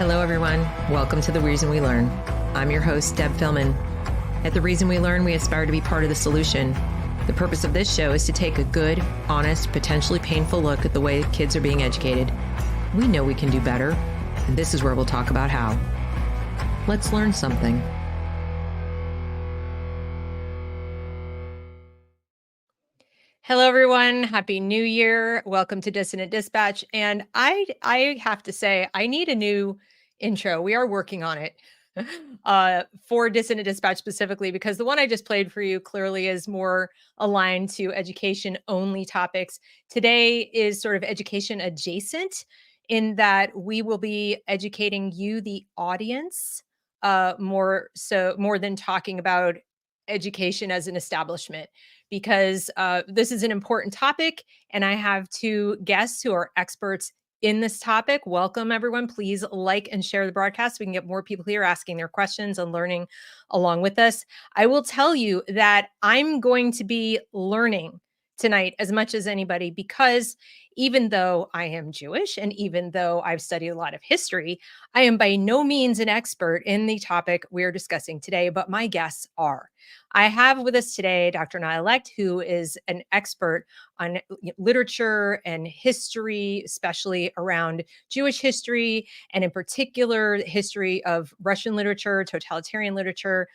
Hello, everyone. Welcome to The Reason We Learn. I'm your host, Deb Fillman. At The Reason We Learn, we aspire to be part of the solution. The purpose of this show is to take a good, honest, potentially painful look at the way kids are being educated. We know we can do better, and this is where we'll talk about how. Let's learn something. Hello, everyone. Happy New Year. Welcome to Dissonant Dispatch. And I have to say, I need a new intro. We are working on it for Dissonant Dispatch specifically, because the one I just played for you clearly is more aligned to education only topics. Today is sort of education adjacent in that we will be educating you, the audience, more than talking about education as an establishment, because this is an important topic, and I have two guests who are experts in this topic. Welcome, everyone. Please like and share the broadcast so we can get more people here asking their questions and learning along with us. I will tell you that I'm going to be learning tonight as much as anybody, because even though I am Jewish and even though I've studied a lot of history, I am by no means an expert in the topic we're discussing today, but my guests are. I have with us today Dr. Naya Lekht, who is an expert on literature and history, especially around Jewish history, and in particular, history of Russian literature, totalitarian literature,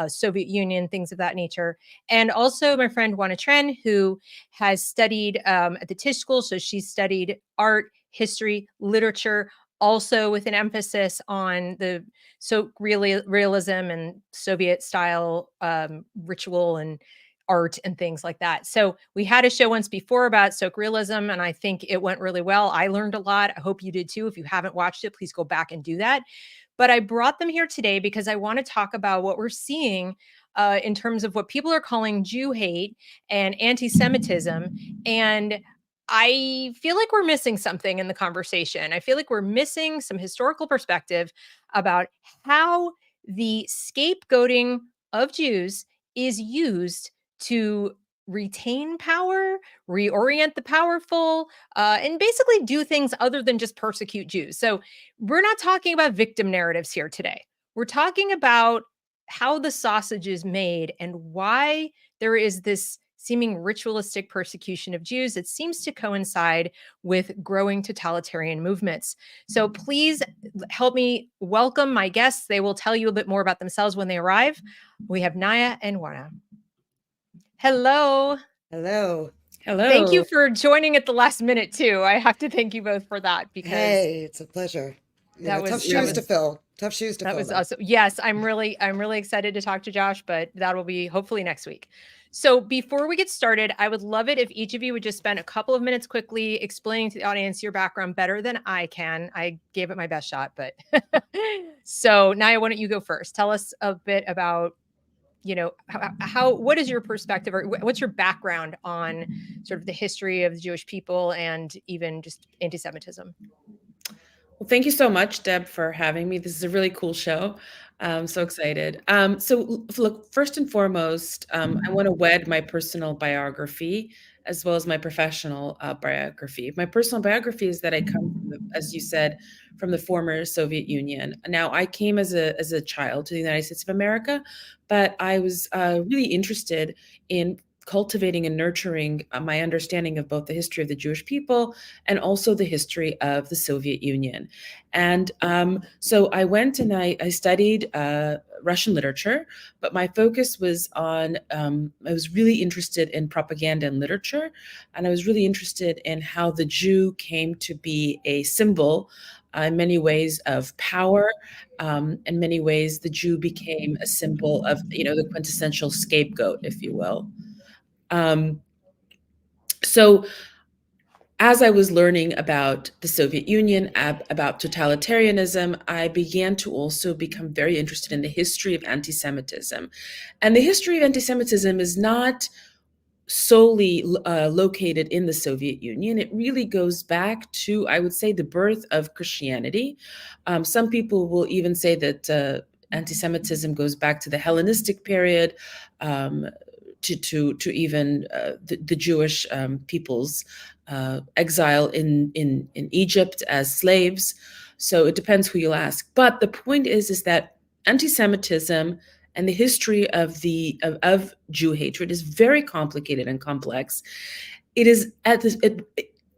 Soviet Union, things of that nature. And also my friend Ooana Trien, who has studied at the Tisch School. So she studied art, history, literature, also with an emphasis on the realism and Soviet style ritual and art and things like that. So we had a show once before about Soc realism, and I think it went really well. I learned a lot. I hope you did too. If you haven't watched it, please go back and do that. But I brought them here today because I want to talk about what we're seeing in terms of what people are calling Jew hate and anti-Semitism. And I feel like we're missing something in the conversation. I feel like we're missing some historical perspective about how the scapegoating of Jews is used to retain power, reorient the powerful, and basically do things other than just persecute Jews. So we're not talking about victim narratives here today. We're talking about how the sausage is made and why there is this seeming ritualistic persecution of Jews. It seems to coincide with growing totalitarian movements. So please help me welcome my guests. They will tell you a bit more about themselves when they arrive. We have Naya and Ooana. Hello. Hello. Hello. Thank you for joining at the last minute too. I have to thank you both for that, because hey, it's a pleasure. Tough shoes to fill. Tough shoes to fill. That was awesome. Yes, I'm really excited to talk to Josh, but that will be hopefully next week. So before we get started, I would love it if each of you would just spend a couple of minutes quickly explaining to the audience your background better than I can. I gave it my best shot, but so Naya, why don't you go first? Tell us a bit about, what is your perspective, or what's your background on sort of the history of the Jewish people and even just anti-Semitism? Well, thank you so much, Deb, for having me. This is a really cool show. I'm so excited. So look, first and foremost, I want to wed my personal biography as well as my professional biography. My personal biography is that I come from as you said, from the former Soviet Union. Now, I came as a child to the United States of America, but I was really interested in cultivating and nurturing my understanding of both the history of the Jewish people and also the history of the Soviet Union. And so I went and I studied Russian literature, but my focus was on, I was really interested in propaganda and literature, and I was really interested in how the Jew came to be a symbol in many ways of power. In many ways, the Jew became a symbol of, the quintessential scapegoat, if you will. So as I was learning about the Soviet Union, about totalitarianism, I began to also become very interested in the history of anti-Semitism. And the history of anti-Semitism is not solely located in the Soviet Union. It really goes back to, I would say, the birth of Christianity. Some people will even say that anti-Semitism goes back to the Hellenistic period, to even the Jewish people's exile in Egypt as slaves. So it depends who you'll ask. But the point is that anti-Semitism and the history of Jew hatred is very complicated and complex. It is at this.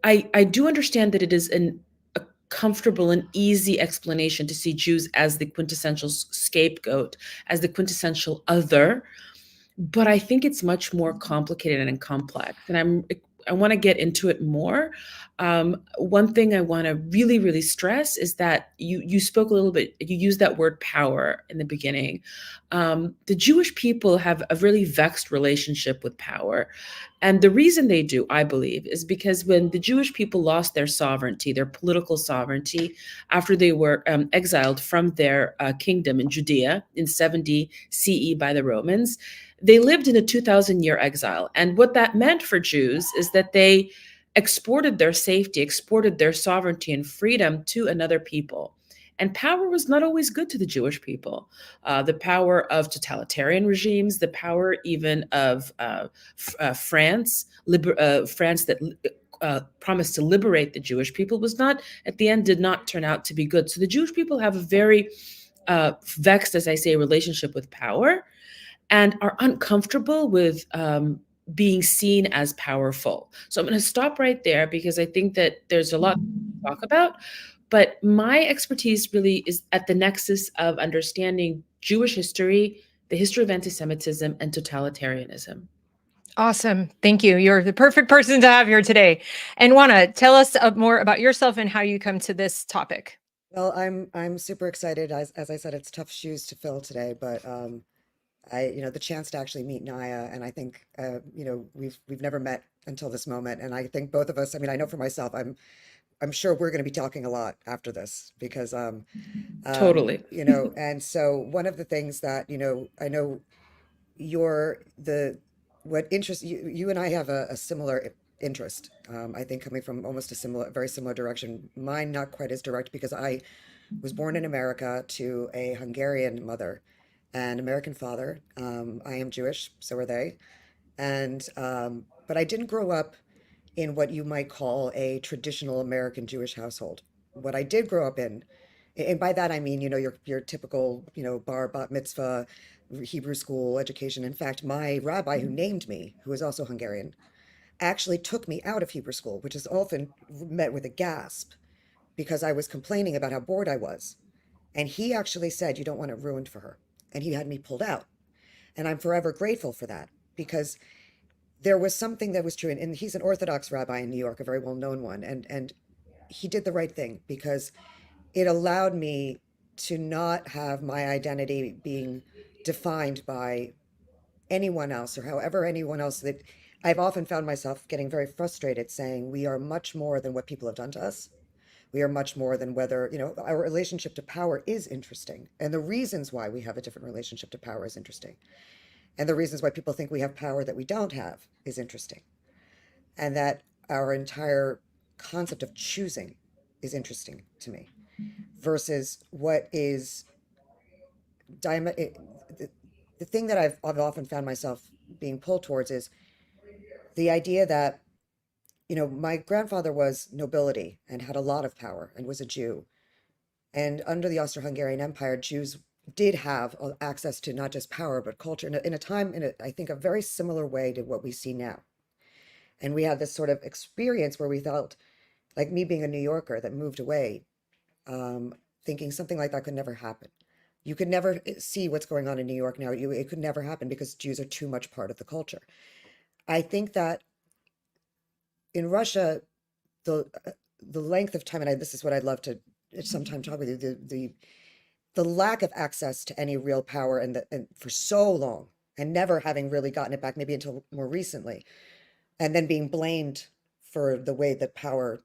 I do understand that it is a comfortable and easy explanation to see Jews as the quintessential scapegoat, as the quintessential other, but I think it's much more complicated and complex. And I want to get into it more. One thing I want to really, really stress is that you spoke a little bit, you used that word power in the beginning. The Jewish people have a really vexed relationship with power. And the reason they do, I believe, is because when the Jewish people lost their sovereignty, their political sovereignty, after they were exiled from their kingdom in Judea in 70 CE by the Romans, they lived in a 2,000-year exile. And what that meant for Jews is that they exported their safety, exported their sovereignty and freedom to another people. And power was not always good to the Jewish people. The power of totalitarian regimes, the power even of France that promised to liberate the Jewish people was not, at the end, did not turn out to be good. So the Jewish people have a very vexed, as I say, relationship with power, and are uncomfortable with being seen as powerful. So I'm going to stop right there because I think that there's a lot to talk about. But my expertise really is at the nexus of understanding Jewish history, the history of anti-Semitism, and totalitarianism. Awesome. Thank you. You're the perfect person to have here today. And Ooana, tell us more about yourself and how you come to this topic. Well, I'm super excited. As I said, it's tough shoes to fill today, but the chance to actually meet Naya, and I think we've never met until this moment, and I think both of us. I mean, I know for myself, I'm sure we're going to be talking a lot after this because Totally. and so one of the things that I know you're the what interests you, you and I have a similar interest. I think coming from almost very similar direction. Mine not quite as direct because I was born in America to a Hungarian mother and American father. I am Jewish, so are they, and but I didn't grow up in what you might call a traditional American Jewish household. What I did grow up in, and by that I mean, your typical, bar, bat mitzvah, Hebrew school education. In fact, my rabbi who named me, who is also Hungarian, actually took me out of Hebrew school, which is often met with a gasp because I was complaining about how bored I was. And he actually said, "You don't want it ruined for her." And he had me pulled out. And I'm forever grateful for that because there was something that was true. And he's an Orthodox rabbi in New York, a very well-known one. And he did the right thing because it allowed me to not have my identity being defined by anyone else or however anyone else that I've often found myself getting very frustrated saying we are much more than what people have done to us. We are much more than whether, our relationship to power is interesting. And the reasons why we have a different relationship to power is interesting. And the reasons why people think we have power that we don't have is interesting. And that our entire concept of choosing is interesting to me versus what is the thing that I've often found myself being pulled towards is the idea that, my grandfather was nobility and had a lot of power and was a Jew. And under the Austro-Hungarian Empire, Jews did have access to not just power, but culture in a time, I think, a very similar way to what we see now. And we had this sort of experience where we felt, like me being a New Yorker that moved away, thinking something like that could never happen. You could never see what's going on in New York now. It could never happen because Jews are too much part of the culture. I think that in Russia, the the length of time, and this is what I'd love to sometime talk with you, the lack of access to any real power and for so long and never having really gotten it back, maybe until more recently, and then being blamed for the way that power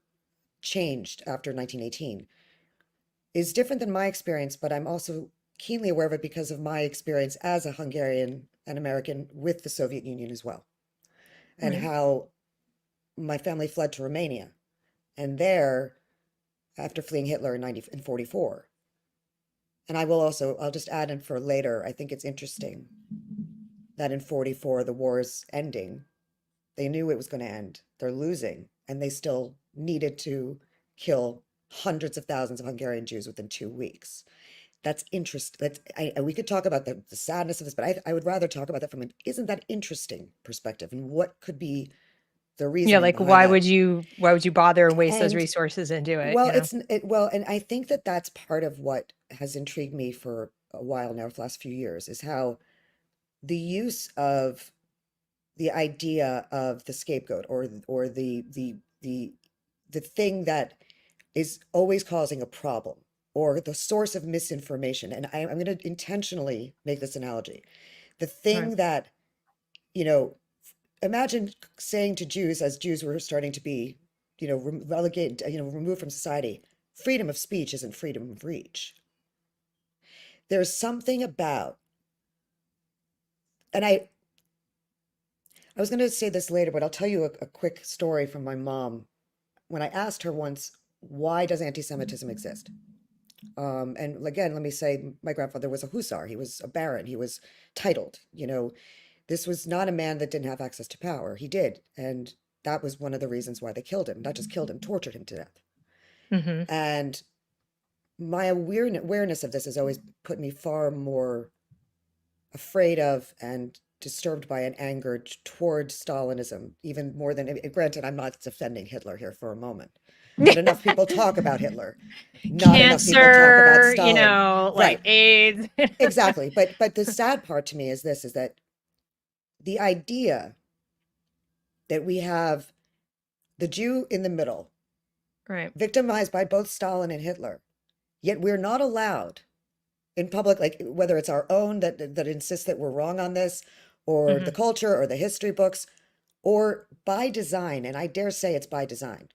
changed after 1918 is different than my experience, but I'm also keenly aware of it because of my experience as a Hungarian and American with the Soviet Union as well, and Right. how my family fled to Romania. And there, after fleeing Hitler in 44, and I'll just add in for later, I think it's interesting that in 44, the war is ending. They knew it was going to end. They're losing, and they still needed to kill hundreds of thousands of Hungarian Jews within 2 weeks. That's interest. We could talk about the sadness of this, but I would rather talk about that from an isn't that interesting perspective and what could be the Yeah, reasoning like behind that. why would you bother and waste those And resources and do it, well, you know? and I think that that's part of what has intrigued me for a while now, for the last few years, is how the use of the idea of the scapegoat or the thing that is always causing a problem or the source of misinformation. And I'm going to intentionally make this analogy. The Right. thing that, you know, imagine saying to Jews, as Jews were starting to be, relegated, removed from society, freedom of speech isn't freedom of reach. There's something about, and I was going to say this later, but I'll tell you a quick story from my mom. When I asked her once, why does anti-Semitism exist? And again, let me say, my grandfather was a hussar. He was a baron. He was titled. This was not a man that didn't have access to power. He did. And that was one of the reasons why they killed him. Not just killed him, tortured him to death. Mm-hmm. And my awareness of this has always put me far more afraid of and disturbed by an anger toward Stalinism, even more than, granted, I'm not defending Hitler here for a moment, but enough people talk about Hitler. Not enough people talk about Cancer, Stalin. like Right. AIDS. Exactly. But the sad part to me is this, is that the idea that we have the Jew in the middle, Right. victimized by both Stalin and Hitler, yet we're not allowed in public, like whether it's our own that insists that we're wrong on this, or Mm-hmm. the culture or the history books, or by design, and I dare say it's by design,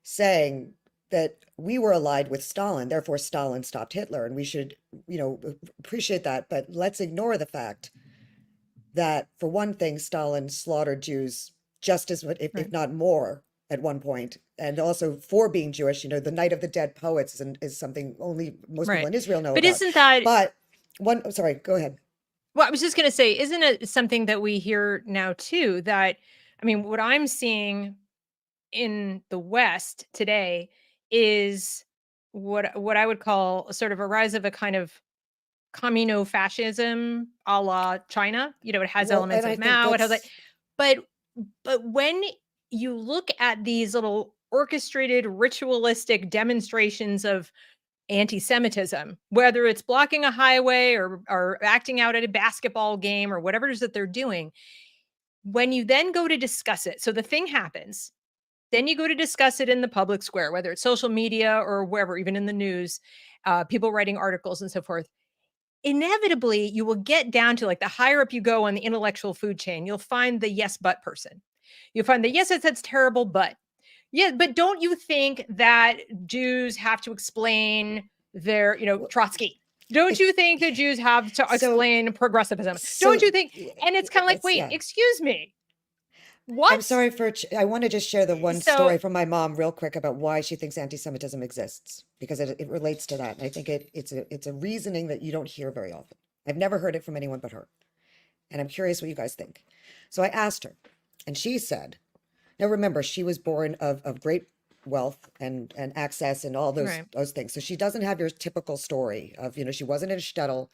saying that we were allied with Stalin, therefore Stalin stopped Hitler, and we should, appreciate that, but let's ignore the fact that, for one thing, Stalin slaughtered Jews just as much, if Right. not more, at one point, and also for being Jewish. The Night of the Dead Poets is something only most people Right. in Israel know But about. isn't that But sorry, go ahead. well, I was just gonna say, isn't it something that we hear now too, that I mean, what I'm seeing in the West today is what I would call sort of a rise of a kind of communo-fascism a la China. It has Well, elements and of I think Mao, it has like that's but when you look at these little orchestrated ritualistic demonstrations of anti-Semitism, whether it's blocking a highway or acting out at a basketball game or whatever it is that they're doing, when you then go to discuss it, so the thing happens, then you go to discuss it in the public square, whether it's social media or wherever, even in the news, people writing articles and so forth. Inevitably, you will get down to like the higher up you go on the intellectual food chain, you'll find the yes, but person. You'll find the yes, that's terrible, but yeah, but don't you think that Jews have to explain their, well, Trotsky? Don't it, you think that Jews have to so explain progressivism? Don't so you think? And it's kind of like, it's wait, yeah. excuse me, I'm what? sorry I want to just share the one So, story from my mom real quick about why she thinks anti-Semitism exists, because it relates to that. And I think it's a reasoning that you don't hear very often. I've never heard it from anyone but her. And I'm curious what you guys think. So I asked her, and she said, now remember, she was born of great wealth and access and all right, those things. So she doesn't have your typical story of, she wasn't in a shtetl.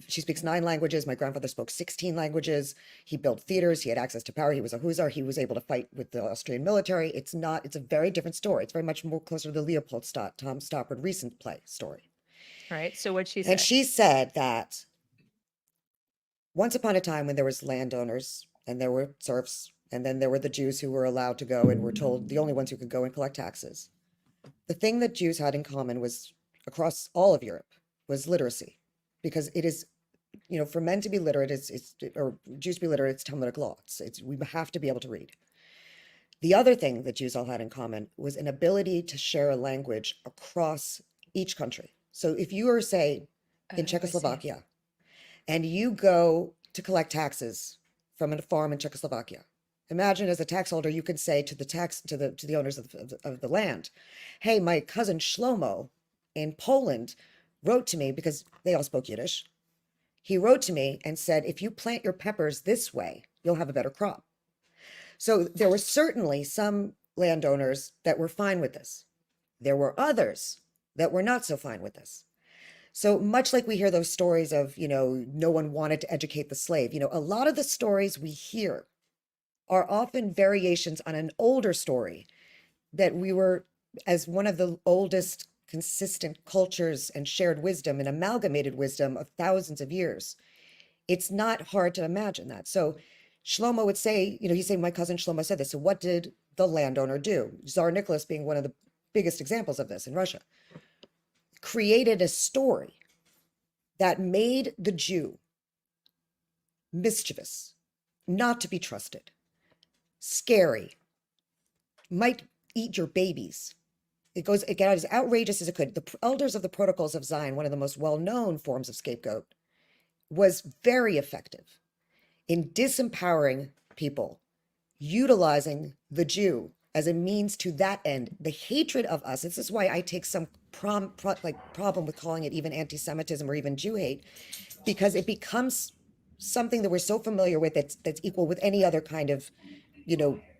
She speaks 9 languages. My grandfather spoke 16 languages. He built theaters. He had access to power. He was a hussar. He was able to fight with the Austrian military. It's a very different story. It's very much more closer to the Leopoldstadt, Tom Stoppard recent play story. right. So what'd she And say? she said that once upon a time when there was landowners and there were serfs, and then there were the Jews who were allowed to go and were told the only ones who could go and collect taxes. The thing that Jews had in common was across all of Europe was literacy, because it is, for men to be literate, or Jews to be literate, it's Talmudic law. We have to be able to read. The other thing that Jews all had in common was an ability to share a language across each country. So if you are, say, in Oh, I see. Czechoslovakia, and you go to collect taxes from a farm in Czechoslovakia, imagine as a tax holder, you can say to the owners of the land, hey, my cousin Shlomo in Poland wrote to me, because they all spoke Yiddish. He wrote to me and said, if you plant your peppers this way, you'll have a better crop. So there were certainly some landowners that were fine with this. There were others that were not so fine with this. So much like we hear those stories of, no one wanted to educate the slave, a lot of the stories we hear are often variations on an older story that we were, as one of the oldest consistent cultures and shared wisdom and amalgamated wisdom of thousands of years. It's not hard to imagine that. So Shlomo would say, he's saying, my cousin Shlomo said this. So what did the landowner do? Tsar Nicholas being one of the biggest examples of this in Russia, created a story that made the Jew mischievous, not to be trusted, scary, might eat your babies. It got as outrageous as it could. The elders of the Protocols of Zion, one of the most well-known forms of scapegoat, was very effective in disempowering people, utilizing the Jew as a means to that end. The hatred of us. This is why I take some problem with calling it even anti-Semitism or even Jew hate, because it becomes something that we're so familiar with that's equal with any other kind of,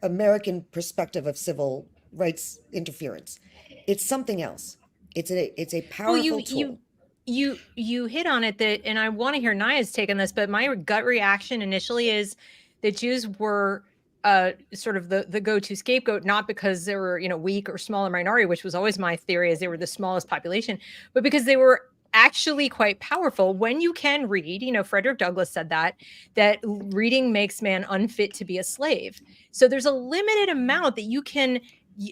American perspective of civil rights interference. It's something else. It's a powerful tool. You hit on it, that, and I want to hear Naya's take on this, but my gut reaction initially is that Jews were sort of the go-to scapegoat, not because they were, weak or smaller minority, which was always my theory, as they were the smallest population, but because they were actually quite powerful. When you can read, Frederick Douglass said that reading makes man unfit to be a slave. So there's a limited amount that you can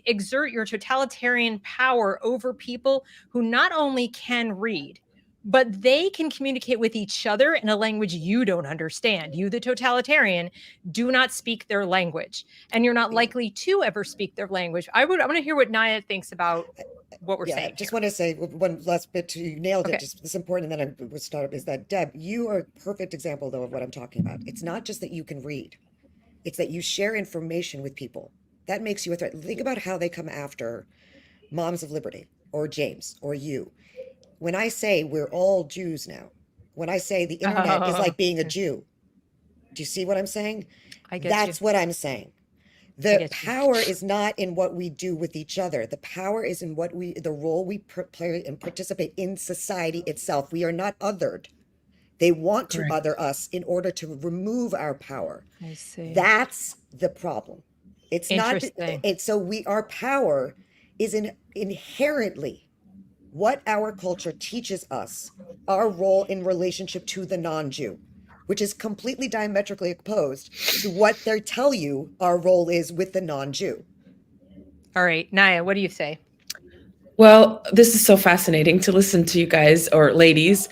exert your totalitarian power over people who not only can read, but they can communicate with each other in a language you don't understand. You, the totalitarian, do not speak their language, and you're not likely to ever speak their language. I want to hear what Naya thinks about what we're saying. Just want to say one last bit. You nailed it. Just it's important, and then I would start. Is that, Deb, you are a perfect example, though, of what I'm talking about. It's not just that you can read; it's that you share information with people. That makes you a threat. Think about how they come after Moms of Liberty or James or you. When I say we're all Jews now, when I say the internet is like being a Jew, do you see what I'm saying? That's what I'm saying. The power is not in what we do with each other. The power is in the role we play and participate in society itself. We are not othered. They want to other us in order to remove our power. I see. That's the problem. It's not. Our power is inherently what our culture teaches us, our role in relationship to the non-Jew, which is completely diametrically opposed to what they tell you our role is with the non-Jew. All right, Naya, what do you say? Well, this is so fascinating to listen to you guys, or ladies.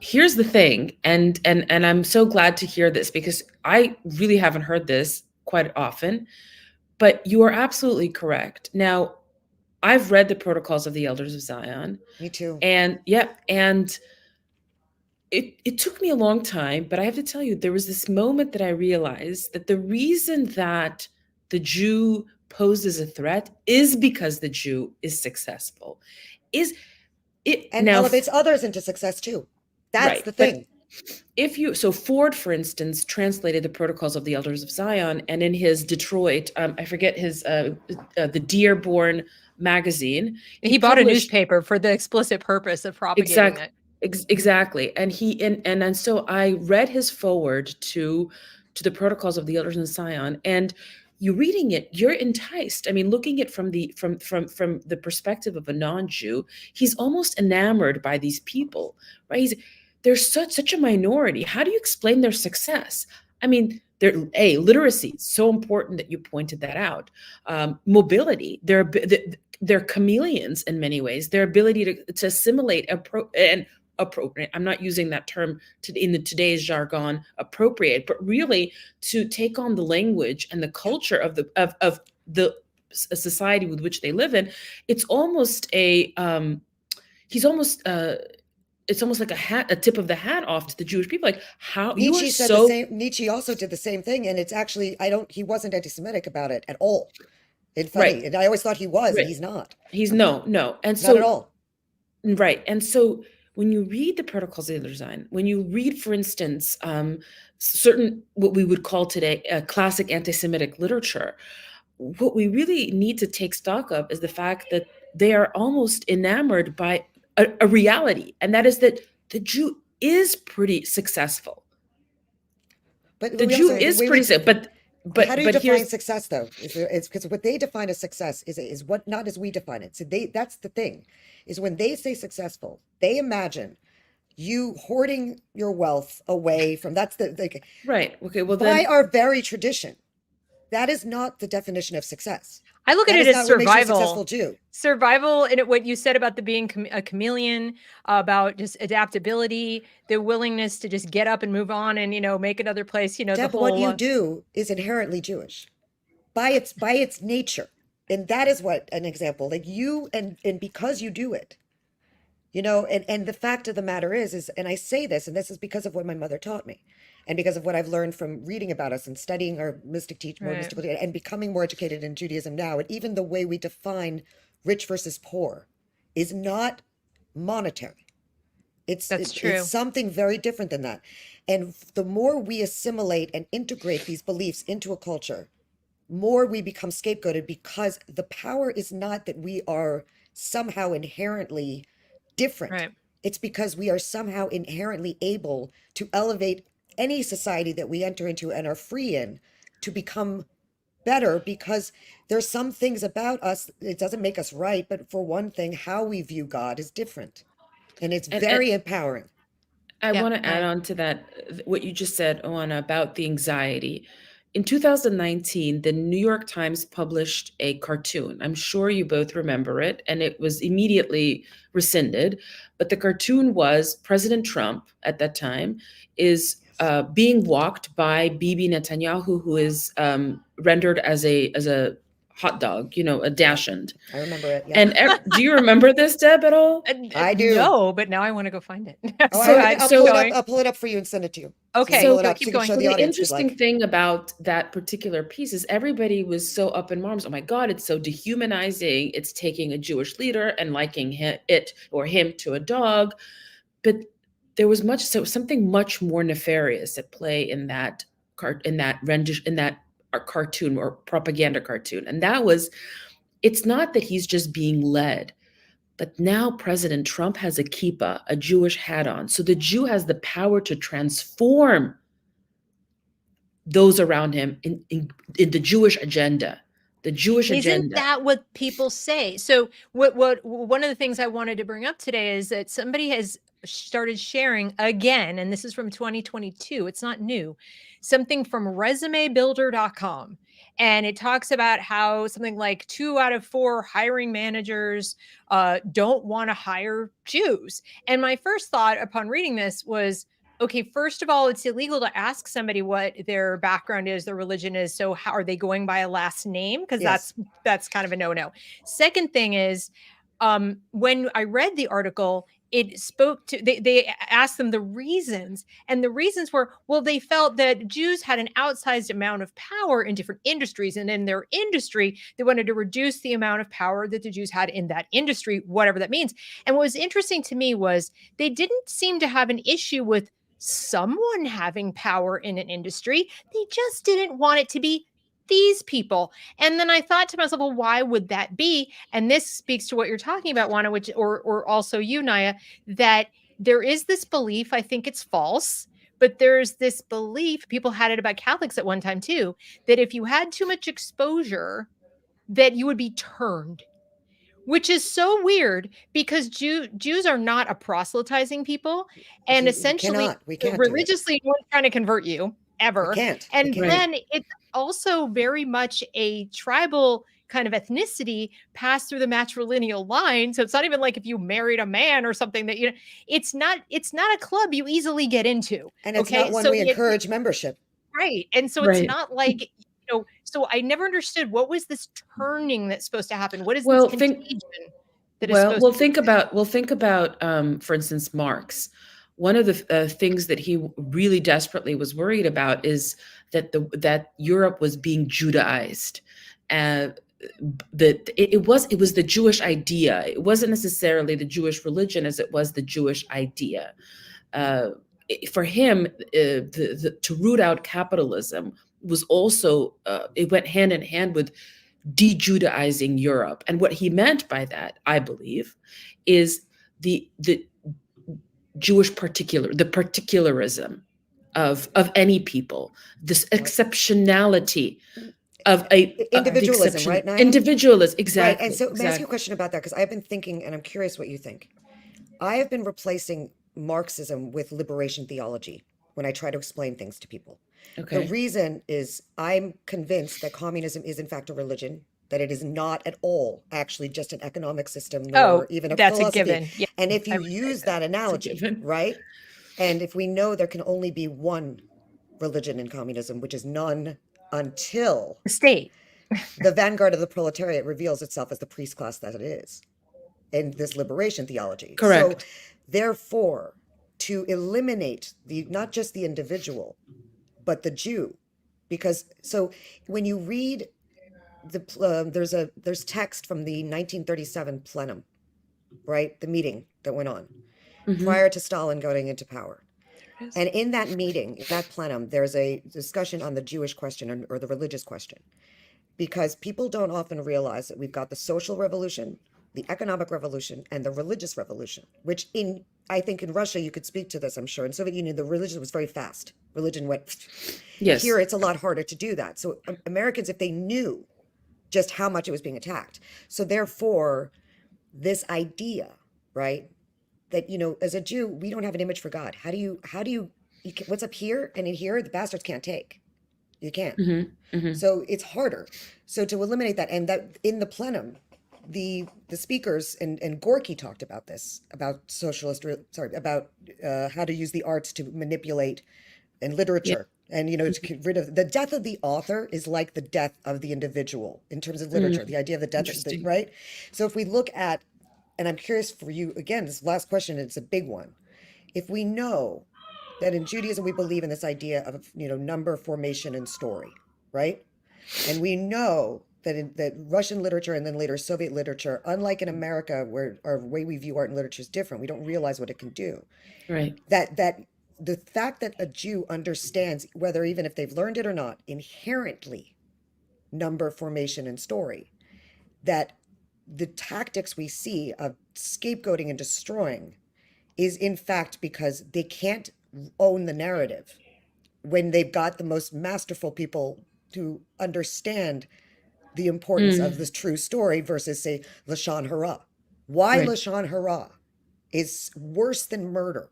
Here's the thing, and I'm so glad to hear this, because I really haven't heard this quite often, but you are absolutely correct. Now, I've read the Protocols of the Elders of Zion. Me too. And it took me a long time, but I have to tell you, there was this moment that I realized that the reason that the Jew poses a threat is because the Jew is successful. And elevates others into success too. That's the thing. So Ford, for instance, translated the Protocols of the Elders of Zion, and in his Detroit, I forget his, the Dearborn magazine. He bought a newspaper for the explicit purpose of propagating it. Exactly. And so I read his foreword to the Protocols of the Elders of Zion, and you reading it, you're enticed. I mean, looking at from the perspective of a non-Jew, he's almost enamored by these people, right? They're such a minority. How do you explain their success? I mean, literacy, so important that you pointed that out. Mobility, they're chameleons in many ways. Their ability to assimilate appropriate. I'm not using that term in today's jargon, appropriate, but really to take on the language and the culture of the society with which they live in. It's almost it's almost like a tip of the hat off to the Jewish people. Like, how Nietzsche Nietzsche also did the same thing, and it's actually he wasn't anti-Semitic about it at all. It's funny, and I always thought he was, and he's not. He's no, and not at all. Right, and so when you read the Protocols of the Zion, when you read, for instance, certain what we would call today classic anti-Semitic literature, what we really need to take stock of is the fact that they are almost enamored by a reality, and that is that the Jew is pretty successful. But The we Jew also, is we, pretty successful, how do you but here's define success though? It's because what they define as success is what, not as we define it. So that's the thing, is when they say successful, they imagine you hoarding your wealth away from, that's the like, right. Okay, well by then, our very tradition, that is not the definition of success. I look at That it is as not what makes you a successful survival. Jew. Survival, and what you said about the being a chameleon, about just adaptability, the willingness to just get up and move on and, make another place, the Deb, what whole, you do is inherently Jewish by its nature. And that is what an example, like you, and because you do it, and the fact of the matter is, and I say this, and this is because of what my mother taught me, and because of what I've learned from reading about us and studying our more right, mystical, and becoming more educated in Judaism now, and even the way we define rich versus poor is not monetary. that's It's true. something very different than that. And the more we assimilate and integrate these beliefs into a culture, more we become scapegoated, because the power is not that we are somehow inherently different. Right. It's because we are somehow inherently able to elevate any society that we enter into and are free in, to become better, because there's some things about us, it doesn't make us right, but for one thing, how we view God is different. And it's and very empowering. I Yeah, want to add right. on to that, what you just said, Oana, about the anxiety. In 2019, the New York Times published a cartoon. I'm sure you both remember it, and it was immediately rescinded. But the cartoon was President Trump at that time is being walked by Bibi Netanyahu, who is rendered as a hot dog, a Yep, dachshund. I remember it. Yep, And do you remember this, Deb, at all? I do. No, but now I want to go find it. Oh, So So I'll keep pull so it up. going. I'll pull it up for you and send it to you, so you can Okay, pull so it up, so keep you can going. show So the the audience if you'd interesting like. thing about that particular piece is everybody was so up in arms. Oh my God, it's so dehumanizing. It's taking a Jewish leader and liking him to a dog. But there was something much more nefarious at play in that cartoon or propaganda cartoon. And that was, it's not that he's just being led, but now President Trump has a kippah, a Jewish hat on. So the Jew has the power to transform those around him in the Jewish agenda. The Jewish Isn't agenda. that what people say? So what one of the things I wanted to bring up today is that somebody has started sharing again, and this is from 2022. It's not new. Something from resumebuilder.com. And it talks about how something like 2 out of 4 hiring managers don't want to hire Jews. And my first thought upon reading this was, okay, first of all, it's illegal to ask somebody what their background is, their religion is. So how are they going by a last name? Because Yes. that's kind of a no-no. Second thing is, when I read the article, it spoke to they asked them the reasons, and the reasons were, well, they felt that Jews had an outsized amount of power in different industries, and in their industry, they wanted to reduce the amount of power that the Jews had in that industry, whatever that means. And what was interesting to me was they didn't seem to have an issue with someone having power in an industry. They just didn't want it to be these people. And then I thought to myself, well, why would that be? And this speaks to what you're talking about, Oona, which or also you, Naya, that there is this belief, I think it's false, but there's this belief, people had it about Catholics at one time too, that if you had too much exposure, that you would be turned, which is so weird because Jews are not a proselytizing people, and We essentially cannot. We can't do it. religiously no one's trying to convert you We ever. can't. We And can't. Right. then it's also very much a tribal kind of ethnicity passed through the matrilineal line. So it's not even like if you married a man or something that it's not a club you easily get into. And it's not Okay. one So we encourage membership. right. And so it's Right. not like, so I never understood what was this turning that's supposed to happen? What is this Well, think contagion that is well, supposed to we'll think about for instance, Marx. One of the things that he really desperately was worried about is that Europe was being Judaized. Uh, that it was the Jewish idea. It wasn't necessarily the Jewish religion as it was the Jewish idea. Uh, for him, to root out capitalism was also it went hand in hand with de-Judaizing Europe. And what he meant by that, I believe, is the Jewish particularism of any people, this exceptionality of the Individualism, exception, right, Naya? individualism, Right. And exactly, so, may I ask you a exactly. question about that? Because I've been thinking, and I'm curious what you think. I have been replacing Marxism with liberation theology when I try to explain things to people. The Okay. reason is I'm convinced that communism is, in fact, a religion, that it is not at all actually just an economic system, nor Oh, even a that's a philosophy. given. Yeah, And if I you would say use that. that It's a analogy, given. right? And if we know there can only be one religion in communism, which is none until The state. the vanguard of the proletariat reveals itself as the priest class that it is in this liberation theology. So, Correct. therefore, to eliminate the not just the individual, but the Jew, because so when you read there's text from the 1937 plenum, right, the meeting that went on Mm-hmm. prior to Stalin going into power. There it is. And in that meeting, in that plenum, there's a discussion on the Jewish question or the religious question, because people don't often realize that we've got the social revolution, the economic revolution, and the religious revolution, which I think in Russia, you could speak to this, I'm sure. In Soviet Union, the religion was very fast. Religion went, Yes. here it's a lot harder to do that. So Americans, if they knew just how much it was being attacked. So therefore, this idea, right, that, as a Jew, we don't have an image for God. What's up here and in here, the bastards can't take. You can't. Mm-hmm. Mm-hmm. So it's harder. So to eliminate that, and that in the plenum, the speakers and Gorky talked about this, about about how to use the arts to manipulate and Yeah. literature. And, to get rid of the death of the author is like the death of the individual in terms of literature, Mm. the idea of the death, Interesting. right? So if we look at, and I'm curious for you, again, this last question, it's a big one. If we know that in Judaism, we believe in this idea of, number, formation, and story, right? And we know that Russian literature and then later Soviet literature, unlike in America, where our way we view art and literature is different, we don't realize what it can do. Right. That the fact that a Jew understands, whether even if they've learned it or not, inherently number, formation, and story, that the tactics we see of scapegoating and destroying is in fact because they can't own the narrative when they've got the most masterful people to understand the importance of Mm. this true story versus, say, Lashon Hara. Why Right. Lashon Hara is worse than murder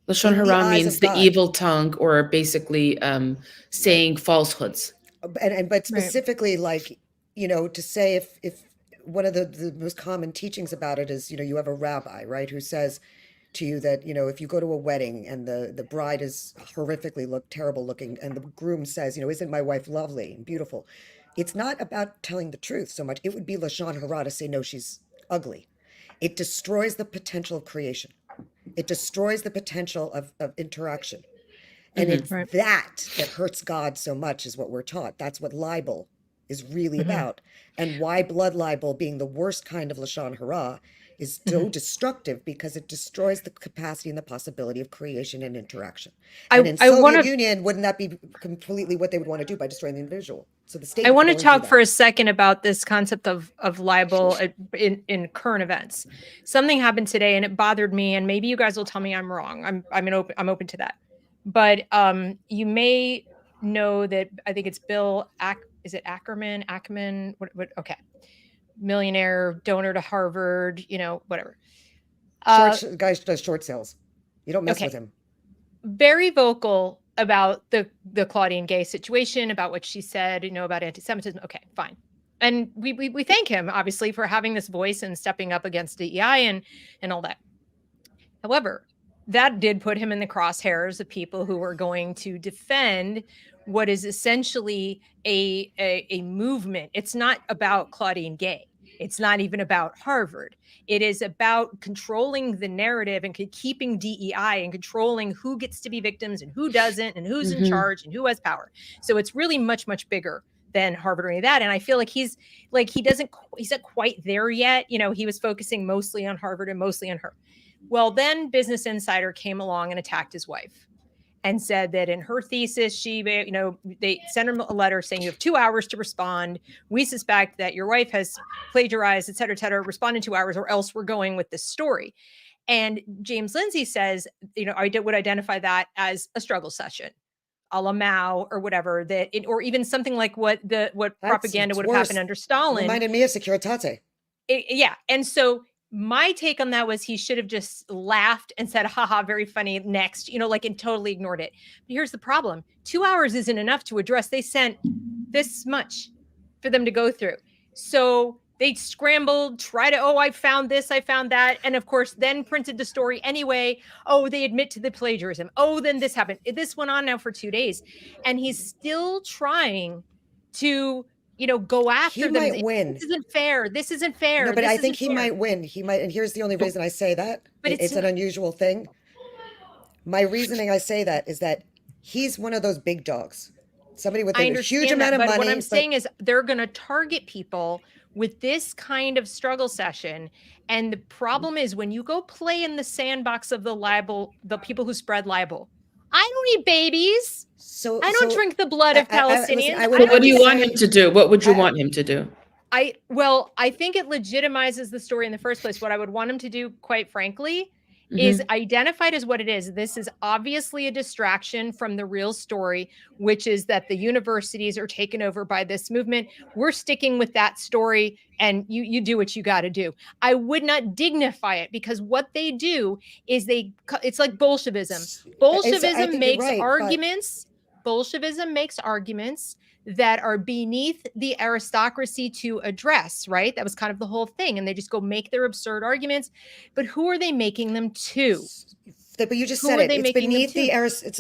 Lashon in the hara eyes means of the God. evil tongue, or basically Right. saying falsehoods. But Right. specifically, like, to say, if one of the most common teachings about it is, you have a rabbi, right, who says to you that, if you go to a wedding and the bride is terrible looking, and the groom says, isn't my wife lovely and beautiful, it's not about telling the truth so much. It would be Lashon Hara to say, no, she's ugly. It destroys the potential of creation. It destroys the potential of interaction. And Mm-hmm. it's Right. that hurts God so much, is what we're taught. That's what libel is really Mm-hmm. about. And why blood libel, being the worst kind of Lashon Hara, is so Mm-hmm. destructive, because it destroys the capacity and the possibility of creation and interaction. I And in I want Soviet to Union, wouldn't that be completely what they would want to do by destroying the individual? So the I state want could to only do talk for that. a second about this concept of libel in current events. Something happened today and it bothered me, and maybe you guys will tell me I'm wrong. I'm open to that. But you may know that I think it's is it Ackerman? What okay. Millionaire donor to Harvard, whatever. Uh Guy does short sales. You don't mess with okay. him. Very vocal about the Claudine Gay situation, about what she said, about anti-Semitism. Okay, fine. And we thank him obviously for having this voice and stepping up against DEI and all that. However, that did put him in the crosshairs of people who were going to defend what is essentially a movement. It's not about Claudine Gay. It's not even about Harvard. It is about controlling the narrative and keeping DEI and controlling who gets to be victims and who doesn't and who's in Mm-hmm. charge and who has power. So it's really much, much bigger than Harvard or any of that. And I feel like he's not quite there yet. He was focusing mostly on Harvard and mostly on her. Well, then Business Insider came along and attacked his wife. and said that in her thesis, they sent him a letter saying you have 2 hours to respond. We suspect that your wife has plagiarized, et cetera, respond in 2 hours or else we're going with this story. And James Lindsay says, I would identify that as a struggle session, a la Mao or whatever, or even something like what propaganda would have happened under Stalin. Reminded me of Securitate. Yeah. And so my take on that was he should have just laughed and said, haha, very funny, next, and totally ignored it. But here's the problem. 2 hours isn't enough to address. They sent this much for them to go through. So they scrambled, I found this, I found that. And of course, then printed the story anyway. Oh, they admit to the plagiarism. Oh, then this happened. This went on now for 2 days. And he's still trying to, go after them. He might win. This isn't fair. This isn't fair. No, but I think he might win. He might. And here's the only reason I say that. But it's an unusual thing. My reasoning I say that is that he's one of those big dogs. Somebody with a huge amount of money. What I'm saying is they're going to target people with this kind of struggle session. And the problem is when you go play in the sandbox of the people who spread libel, I don't eat babies. I don't drink the blood of Palestinians. What do you want him to do? What would you want him to do? I think it legitimizes the story in the first place. What I would want him to do, quite frankly, is identified as what it is. This is obviously a distraction from the real story, which is that the universities are taken over by this movement. We're sticking with that story, and you do what you got to do. I would not dignify it, because what they do is it's like Bolshevism. Bolshevism makes arguments. Bolshevism makes arguments that are beneath the aristocracy to address, right? That was kind of the whole thing. And they just go make their absurd arguments. But who are they making them to? But you just said it. It's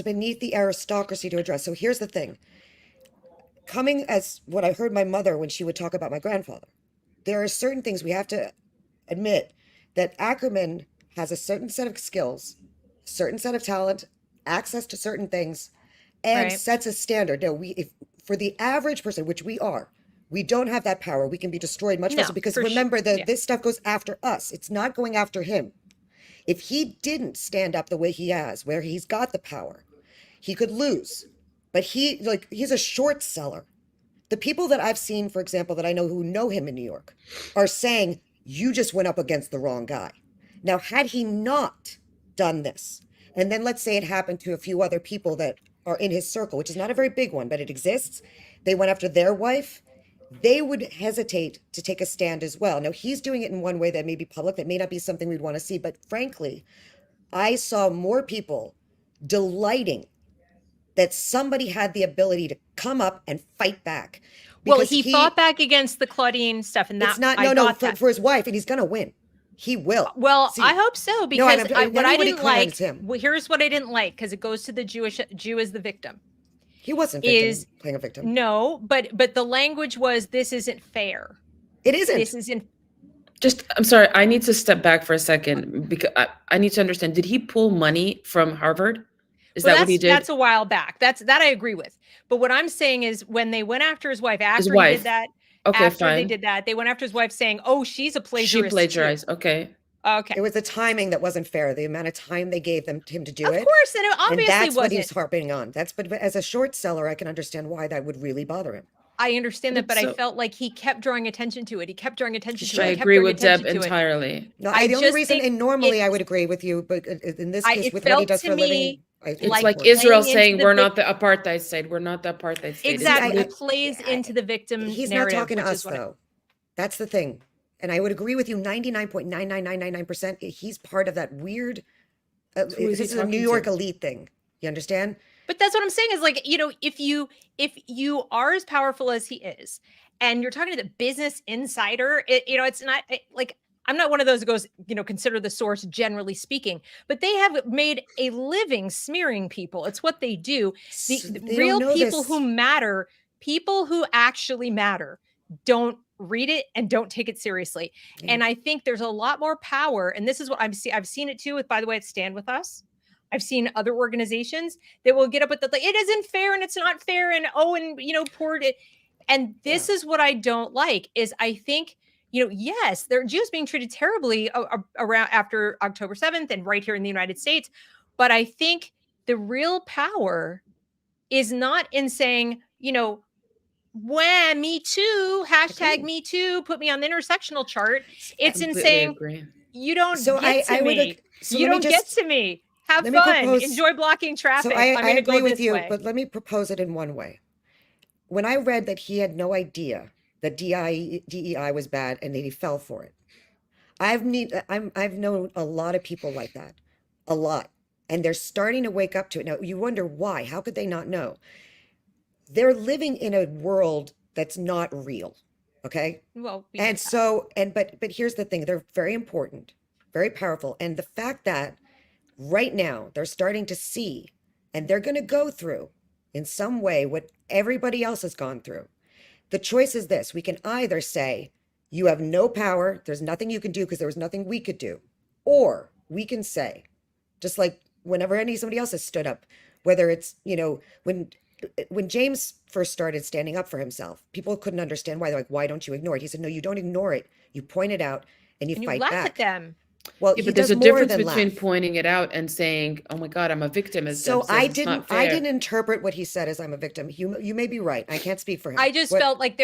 beneath the aristocracy to address. So here's the thing. Coming as what I heard my mother when she would talk about my grandfather, there are certain things we have to admit that Ackerman has a certain set of skills, certain set of talent, access to certain things, and sets a standard. No, for the average person, which we are, we don't have that power. We can be destroyed much faster, because remember this stuff goes after us. It's not going after him. If he didn't stand up the way he has, where he's got the power, he could lose. But he's a short seller. The people that I've seen, for example, that I know who know him in New York are saying, you just went up against the wrong guy. Now, had he not done this, and then let's say it happened to a few other people that are in his circle, which is not a very big one, but it exists. They went after their wife. They would hesitate to take a stand as well. Now, he's doing it in one way that may be public, that may not be something we'd want to see. But frankly, I saw more people delighting that somebody had the ability to come up and fight back. Well, he fought back against the Claudine stuff, and that's not for his wife, and he's going to win. He will. Well, I hope so, because what I didn't like, here's what I didn't like, because it goes to the Jew as the victim. He wasn't playing a victim. No, but the language was, this isn't fair. It isn't. This isn't. I'm sorry, I need to step back for a second, because I need to understand. Did he pull money from Harvard? Is that what he did? That's a while back. That I agree with. But what I'm saying is, when they went after his wife, after he did that, they did that, they went after his wife saying, oh, she's a plagiarist. She plagiarized. Okay. Okay. It was the timing that wasn't fair. The amount of time they gave him to do it. Of course, and it obviously that's wasn't. What he was harping on. But as a short seller, I can understand why that would really bother him. I understand that, but I felt like he kept drawing attention to it. He kept drawing attention to it. I agree with Deb entirely. No, the only reason, and normally I would agree with you, but in this case, with what he does for a living, it's like Israel saying, we're not the apartheid state. We're not the apartheid state. Exactly. It plays into the victim He's narrative. Not talking to us, though. That's the thing. And I would agree with you 99.99999%. He's part of that weird, this is a New York elite thing. You understand? But that's what I'm saying is, like, if you are as powerful as he is, and you're talking to the business insider, it's not like, I'm not one of those who goes, consider the source, generally speaking, but they have made a living smearing people. It's what they do. The real people who matter, people who actually matter, don't read it and don't take it seriously. Yeah. And I think there's a lot more power. And this is what I've seen it too with, by the way, Stand With Us. I've seen other organizations that will get up with it isn't fair and it's not fair and poured it. And this is what I don't like is I think, yes, there are Jews being treated terribly around after October 7th and right here in the United States. But I think the real power is not in saying, wah, me too, hashtag Agreed. me too, put me on the intersectional chart. It's in Completely saying, agree. you don't So get to I would me. so You let me don't get just to me. Have let me fun. propose. Enjoy blocking So traffic. I'm I going to agree go with this you, way. but let me propose it in one way. When I read that he had no idea that DEI was bad and that he fell for it, I've known a lot of people like that, a lot, and they're starting to wake up to it now. You wonder why? How could they not know? They're living in a world that's not real, okay? Well, yeah. And so, but here's the thing: they're very important, very powerful, and the fact that right now they're starting to see, and they're going to go through in some way what everybody else has gone through. The choice is this: we can either say, you have no power, there's nothing you can do because there was nothing we could do. Or we can say, just like whenever somebody else has stood up, whether it's, when James first started standing up for himself, people couldn't understand why. They're like, why don't you ignore it? He said, no, you don't ignore it. You point it out and you And you fight laugh at back. them. Well, Yeah, he but there's does a more difference than between laugh. pointing it out and saying, "Oh my God, I'm a victim," as Deb So says. It's not I fair. didn't interpret what he said as I'm a victim. You may be right. I can't speak for him. I just What felt like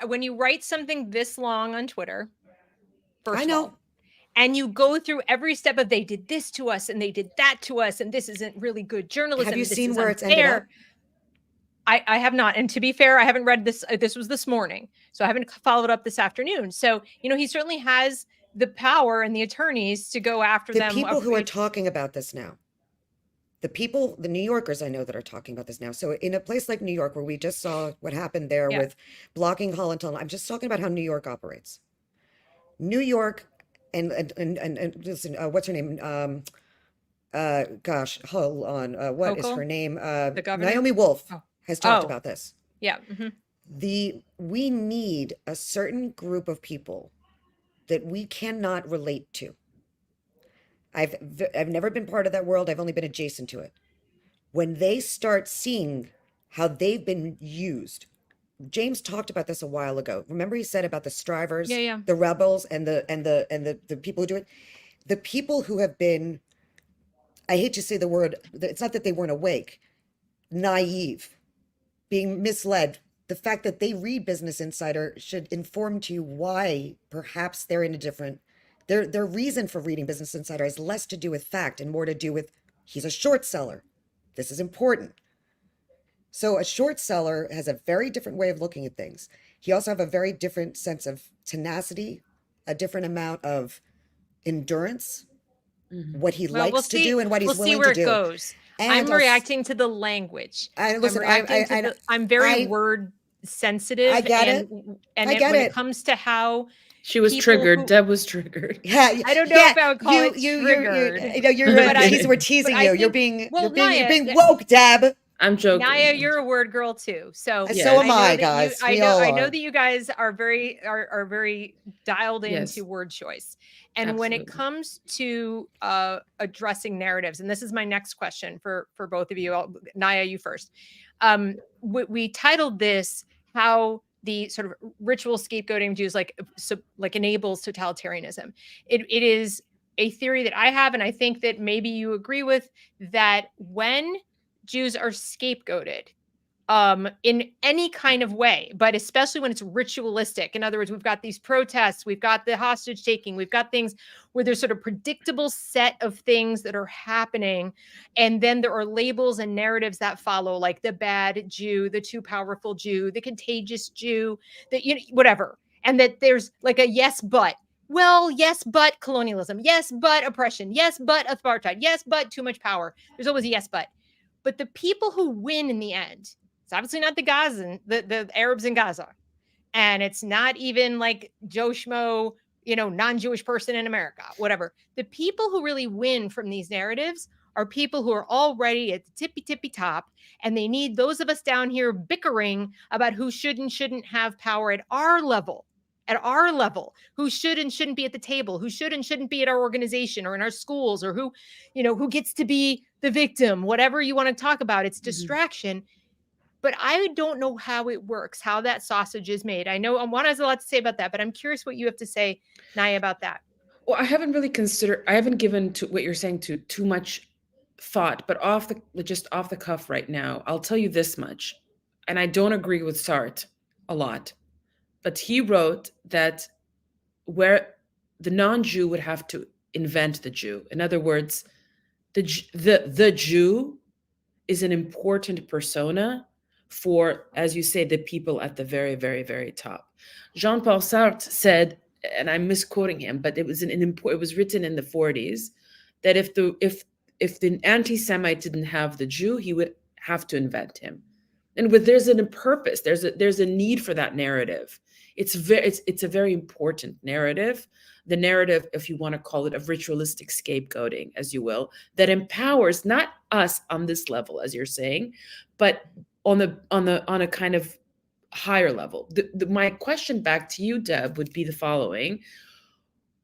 when you write something this long on Twitter, I first of know. all, and you go through every step of they did this to us and they did that to us and this isn't really good journalism. Have you This seen is where it's ended unfair. up? I have not. And to be fair, I haven't read this. This was this morning. So I haven't followed up this afternoon. So, he certainly has the power and the attorneys to go after The them. people who are talking about this now, the New Yorkers I know that are talking about this now. So in a place like New York, where we just saw what happened there Yeah. with blocking Holland Tunnel, I'm just talking about how New York operates. New York and listen, what's her name? Gosh, hold on. What is Hochul, her name? the governor. Naomi Wolf Oh, has talked about this. Yeah. Mm-hmm. We need a certain group of people that we cannot relate to. I've never been part of that world. I've only been adjacent to it. When they start seeing how they've been used, James talked about this a while ago. Remember he said about the strivers, Yeah. the rebels, and the people who do it. The people who have been, I hate to say the word, it's not that they weren't awake, naive, being misled. The fact that they read Business Insider should inform to you why perhaps they're in a different. Their reason for reading Business Insider has less to do with fact and more to do with he's a short seller. This is important. So a short seller has a very different way of looking at things. He also have a very different sense of tenacity, a different amount of endurance, what he Well, we'll likes to see. do and what he's We'll see willing where to it do. goes. And I'm reacting to the language. listen, I'm very I word sensitive, get it. and I get when it. it comes to how She was triggered. Deb was triggered. Yeah, I don't know if I would call it triggered. we're teasing you. You're being Naya, woke, Deb. I'm joking. Naya, you're a word girl too. So So am I, know that guys. I We know all I know are. that you guys are very dialed Yes. into word choice. And when it Absolutely. comes to addressing narratives, and this is my next question for both of you, Naya, you first. We titled this how the sort of ritual scapegoating of Jews like enables totalitarianism. It is a theory that I have, and I think that maybe you agree with, that when Jews are scapegoated in any kind of way, but especially when it's ritualistic. In other words, we've got these protests, we've got the hostage taking, we've got things where there's sort of predictable set of things that are happening. And then there are labels and narratives that follow, like the bad Jew, the too powerful Jew, the contagious Jew, that, whatever. And that there's like a yes, but. Well, yes, but colonialism. Yes, but oppression. Yes, but apartheid. Yes, but too much power. There's always a yes, but. But the people who win in the end, it's obviously not the Gazan, the Arabs in Gaza. And it's not even like Joe Schmo, non-Jewish person in America, whatever. The people who really win from these narratives are people who are already at the tippy top, and they need those of us down here bickering about who should and shouldn't have power at our level. Who should and shouldn't be at the table, who should and shouldn't be at our organization or in our schools, or who gets to be the victim, whatever you want to talk about. It's distraction. But I don't know how it works, how that sausage is made. I know Ooana has a lot to say about that, but I'm curious what you have to say, Naya, about that. Well, I haven't really considered. I haven't given to what you're saying too much thought, but just off the cuff right now, I'll tell you this much. And I don't agree with Sartre a lot, but he wrote that where the non-Jew would have to invent the Jew. In other words, the Jew is an important persona for, as you say, the people at the very, very, very top. Jean-Paul Sartre said, and I'm misquoting him, but it was it was written in the 40s, that if the anti-Semite didn't have the Jew, he would have to invent him. And there's a purpose, there's a need for that narrative. It's a very important narrative, the narrative, if you want to call it, of ritualistic scapegoating, as you will, that empowers not us on this level, as you're saying, but on a kind of higher level. My question back to you, Deb, would be the following: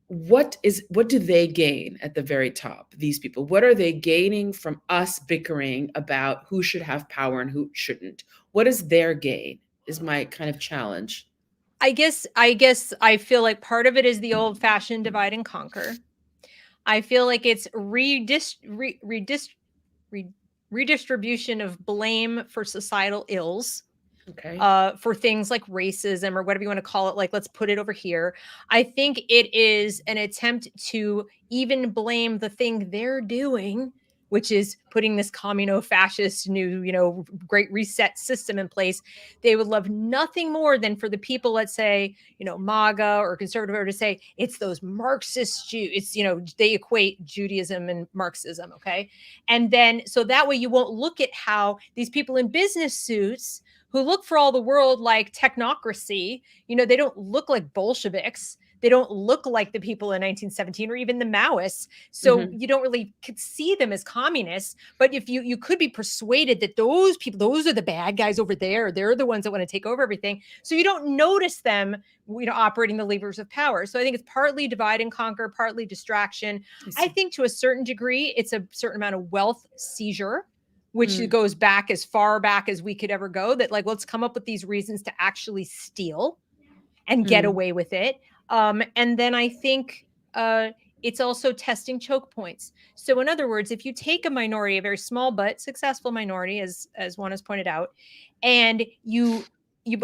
what do they gain at the very top, these people? What are they gaining from us bickering about who should have power and who shouldn't? What is their gain, is my kind of challenge. I guess I feel like part of it is the old fashioned divide and conquer. I feel like it's redistribution of blame for societal ills. Okay. For things like racism or whatever you want to call it, like, let's put it over here. I think it is an attempt to even blame the thing they're doing, which is putting this communo-fascist new, great reset system in place. They would love nothing more than for the people, let's say, MAGA or conservative, or to say it's those Marxist Jews. It's, they equate Judaism and Marxism. Okay. And then, so that way you won't look at how these people in business suits who look for all the world like technocracy, they don't look like Bolsheviks. They don't look like the people in 1917 or even the Maoists. So you don't really could see them as communists. But if you could be persuaded that those people, those are the bad guys over there. They're the ones that want to take over everything. So you don't notice them, operating the levers of power. So I think it's partly divide and conquer, partly distraction. I think to a certain degree, it's a certain amount of wealth seizure, which goes back as far back as we could ever go, that like, let's come up with these reasons to actually steal and get away with it. And then I think it's also testing choke points. So in other words, if you take a minority, a very small but successful minority, as one has pointed out, and you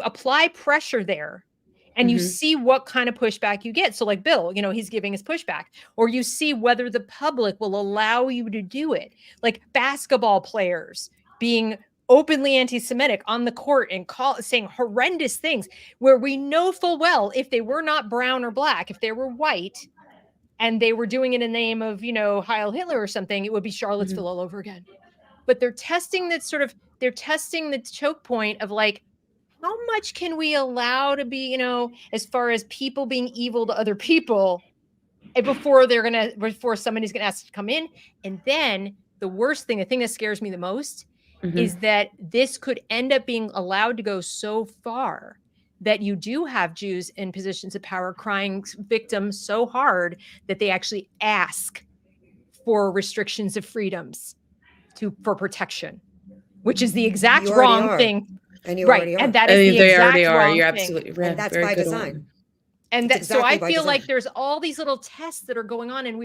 apply pressure there, and you see what kind of pushback you get. So like Bill, he's giving his pushback, or you see whether the public will allow you to do it. Like basketball players being openly anti-Semitic on the court and saying horrendous things, where we know full well if they were not brown or black, if they were white and they were doing it in the name of, Heil Hitler or something, it would be Charlottesville all over again. But they're testing the choke point of like, how much can we allow to be, as far as people being evil to other people before somebody's going to ask to come in. And then the worst thing, the thing that scares me the most is that this could end up being allowed to go so far that you do have Jews in positions of power crying victim so hard that they actually ask for restrictions of freedoms for protection, which is the exact wrong thing. And you already are. And that is the exact wrong thing. You're absolutely right. And that's by design. And so I feel like there's all these little tests that are going on, and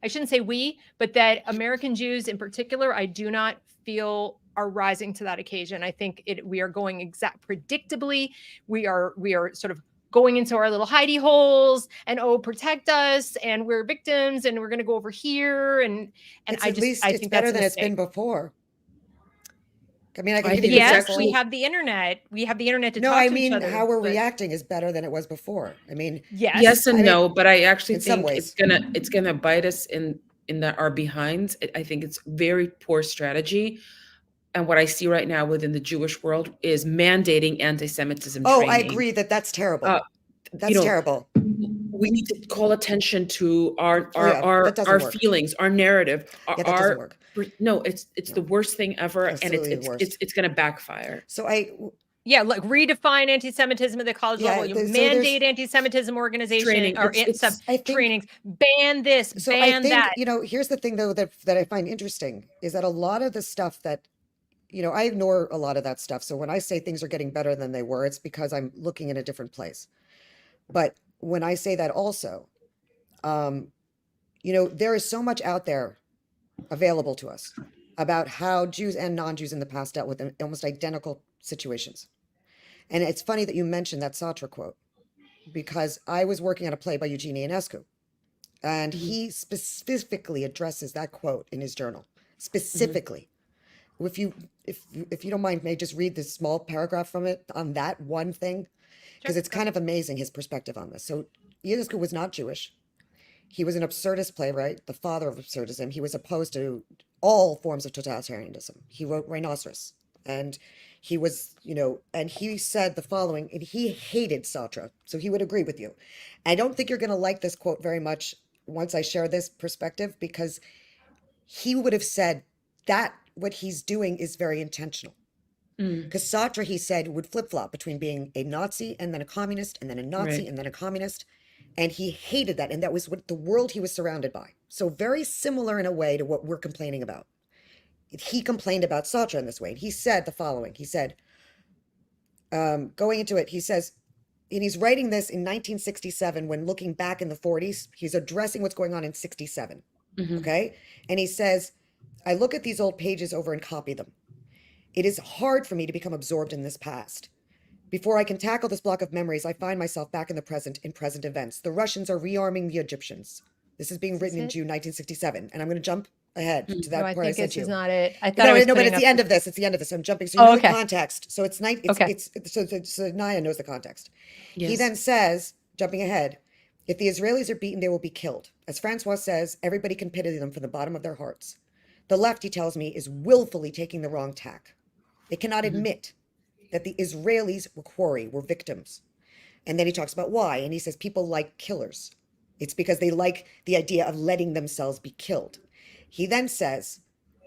I shouldn't say we, but that American Jews in particular, I do not feel are rising to that occasion. I think we are going predictably. We are sort of going into our little hidey holes and, protect us, and we're victims, and we're going to go over here. And I think better than it's been before. I mean, we have the internet. We have the internet to talk to each other. How we're reacting is better than it was before. I mean, yes and no, but I actually think it's gonna bite us in our behinds. I think it's very poor strategy. And what I see right now within the Jewish world is mandating anti-Semitism training. I agree that's terrible. That's terrible. We need to call attention to our feelings, our narrative. That doesn't work. No, it's the worst thing ever, and it's going to backfire. So like redefine anti-Semitism at the college level. You mandate anti-Semitism organization training or trainings. Ban this, ban that. Here's the thing though that I find interesting is that a lot of the stuff that I ignore a lot of that stuff. So when I say things are getting better than they were, it's because I'm looking in a different place. But when I say that also, there is so much out there available to us about how Jews and non-Jews in the past dealt with almost identical situations. And it's funny that you mentioned that Sartre quote, because I was working on a play by Eugene Ionescu, and he specifically addresses that quote in his journal. Specifically. If you don't mind, may I just read this small paragraph from it on that one thing? Because it's kind of amazing, his perspective on this. So Ionescu was not Jewish. He was an absurdist playwright, the father of absurdism. He was opposed to all forms of totalitarianism. He wrote Rhinoceros. And he was, and he said the following, and he hated Sartre, so he would agree with you. I don't think you're going to like this quote very much once I share this perspective, because he would have said that what he's doing is very intentional. Because Sartre, he said, would flip-flop between being a Nazi and then a communist, and then a Nazi and then a communist. And he hated that. And that was what the world he was surrounded by. So very similar in a way to what we're complaining about. He complained about Sartre in this way. And he said the following. He said, going into it, he says, and he's writing this in 1967 when looking back in the 40s, he's addressing what's going on in 67. Okay? And he says, I look at these old pages over and copy them. It is hard for me to become absorbed in this past. Before I can tackle this block of memories, I find myself back in the present, in present events. The Russians are rearming the Egyptians. This is being written in June 1967. And I'm going to jump ahead to that part I sent you. This is not it. I thought no, but it's the end of this. It's the end of this. I'm jumping. So you know the context. So it's so Naya knows the context. Yes. He then says, jumping ahead, if the Israelis are beaten, they will be killed. As Francois says, everybody can pity them from the bottom of their hearts. The left, he tells me, is willfully taking the wrong tack. They cannot admit that the Israelis were victims. And then he talks about why. And he says people like killers. It's because they like the idea of letting themselves be killed. He then says,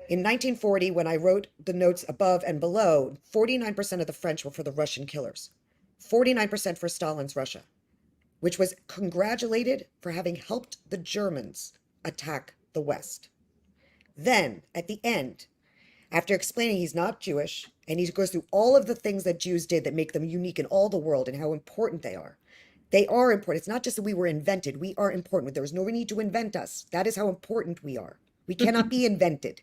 in 1940, when I wrote the notes above and below, 49% of the French were for the Russian killers, 49% for Stalin's Russia, which was congratulated for having helped the Germans attack the West. Then, at the end, after explaining he's not Jewish, and he goes through all of the things that Jews did that make them unique in all the world and how important they are. They are important. It's not just that we were invented. We are important. There is no need to invent us. That is how important we are. We cannot be invented.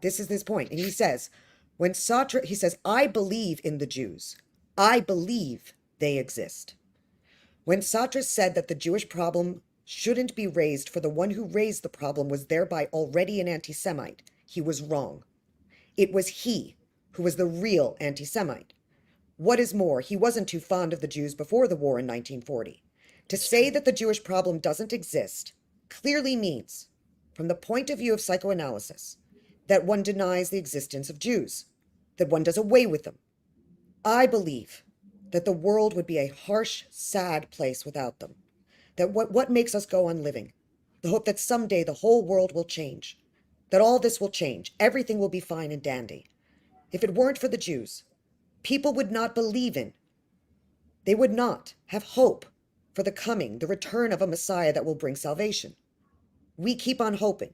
This is this point. And he says, when Sartre, he says, I believe in the Jews. I believe they exist. When Sartre said that the Jewish problem shouldn't be raised for the one who raised the problem was thereby already an anti-Semite, he was wrong. It was he who was the real anti-Semite. What is more, he wasn't too fond of the Jews before the war in 1940. To say that the Jewish problem doesn't exist clearly means, from the point of view of psychoanalysis, that one denies the existence of Jews, that one does away with them. I believe that the world would be a harsh, sad place without them, that what makes us go on living, the hope that someday the whole world will change, that all this will change, everything will be fine and dandy. If it weren't for the Jews, people would not believe in, they would not have hope for the return of a Messiah that will bring salvation. We keep on hoping,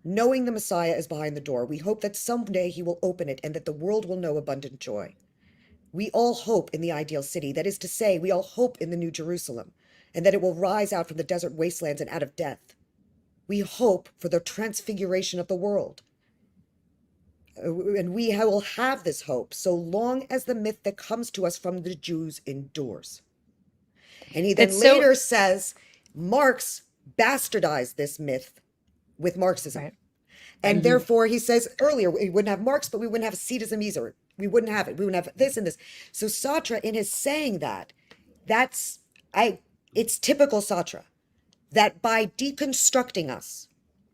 knowing the Messiah is behind the door. We hope that someday he will open it and that the world will know abundant joy. We all hope in the ideal city. That is to say, we all hope in the New Jerusalem and that it will rise out from the desert wastelands and out of death. We hope for the transfiguration of the world. And we will have this hope so long as the myth that comes to us from the Jews endures. And he then later says, Marx bastardized this myth with Marxism. Right. And therefore, he says earlier, we wouldn't have Marx, but we wouldn't have Cetism either. We wouldn't have it. We wouldn't have this and this. So Sartre, in his saying that, it's typical Sartre, that by deconstructing us,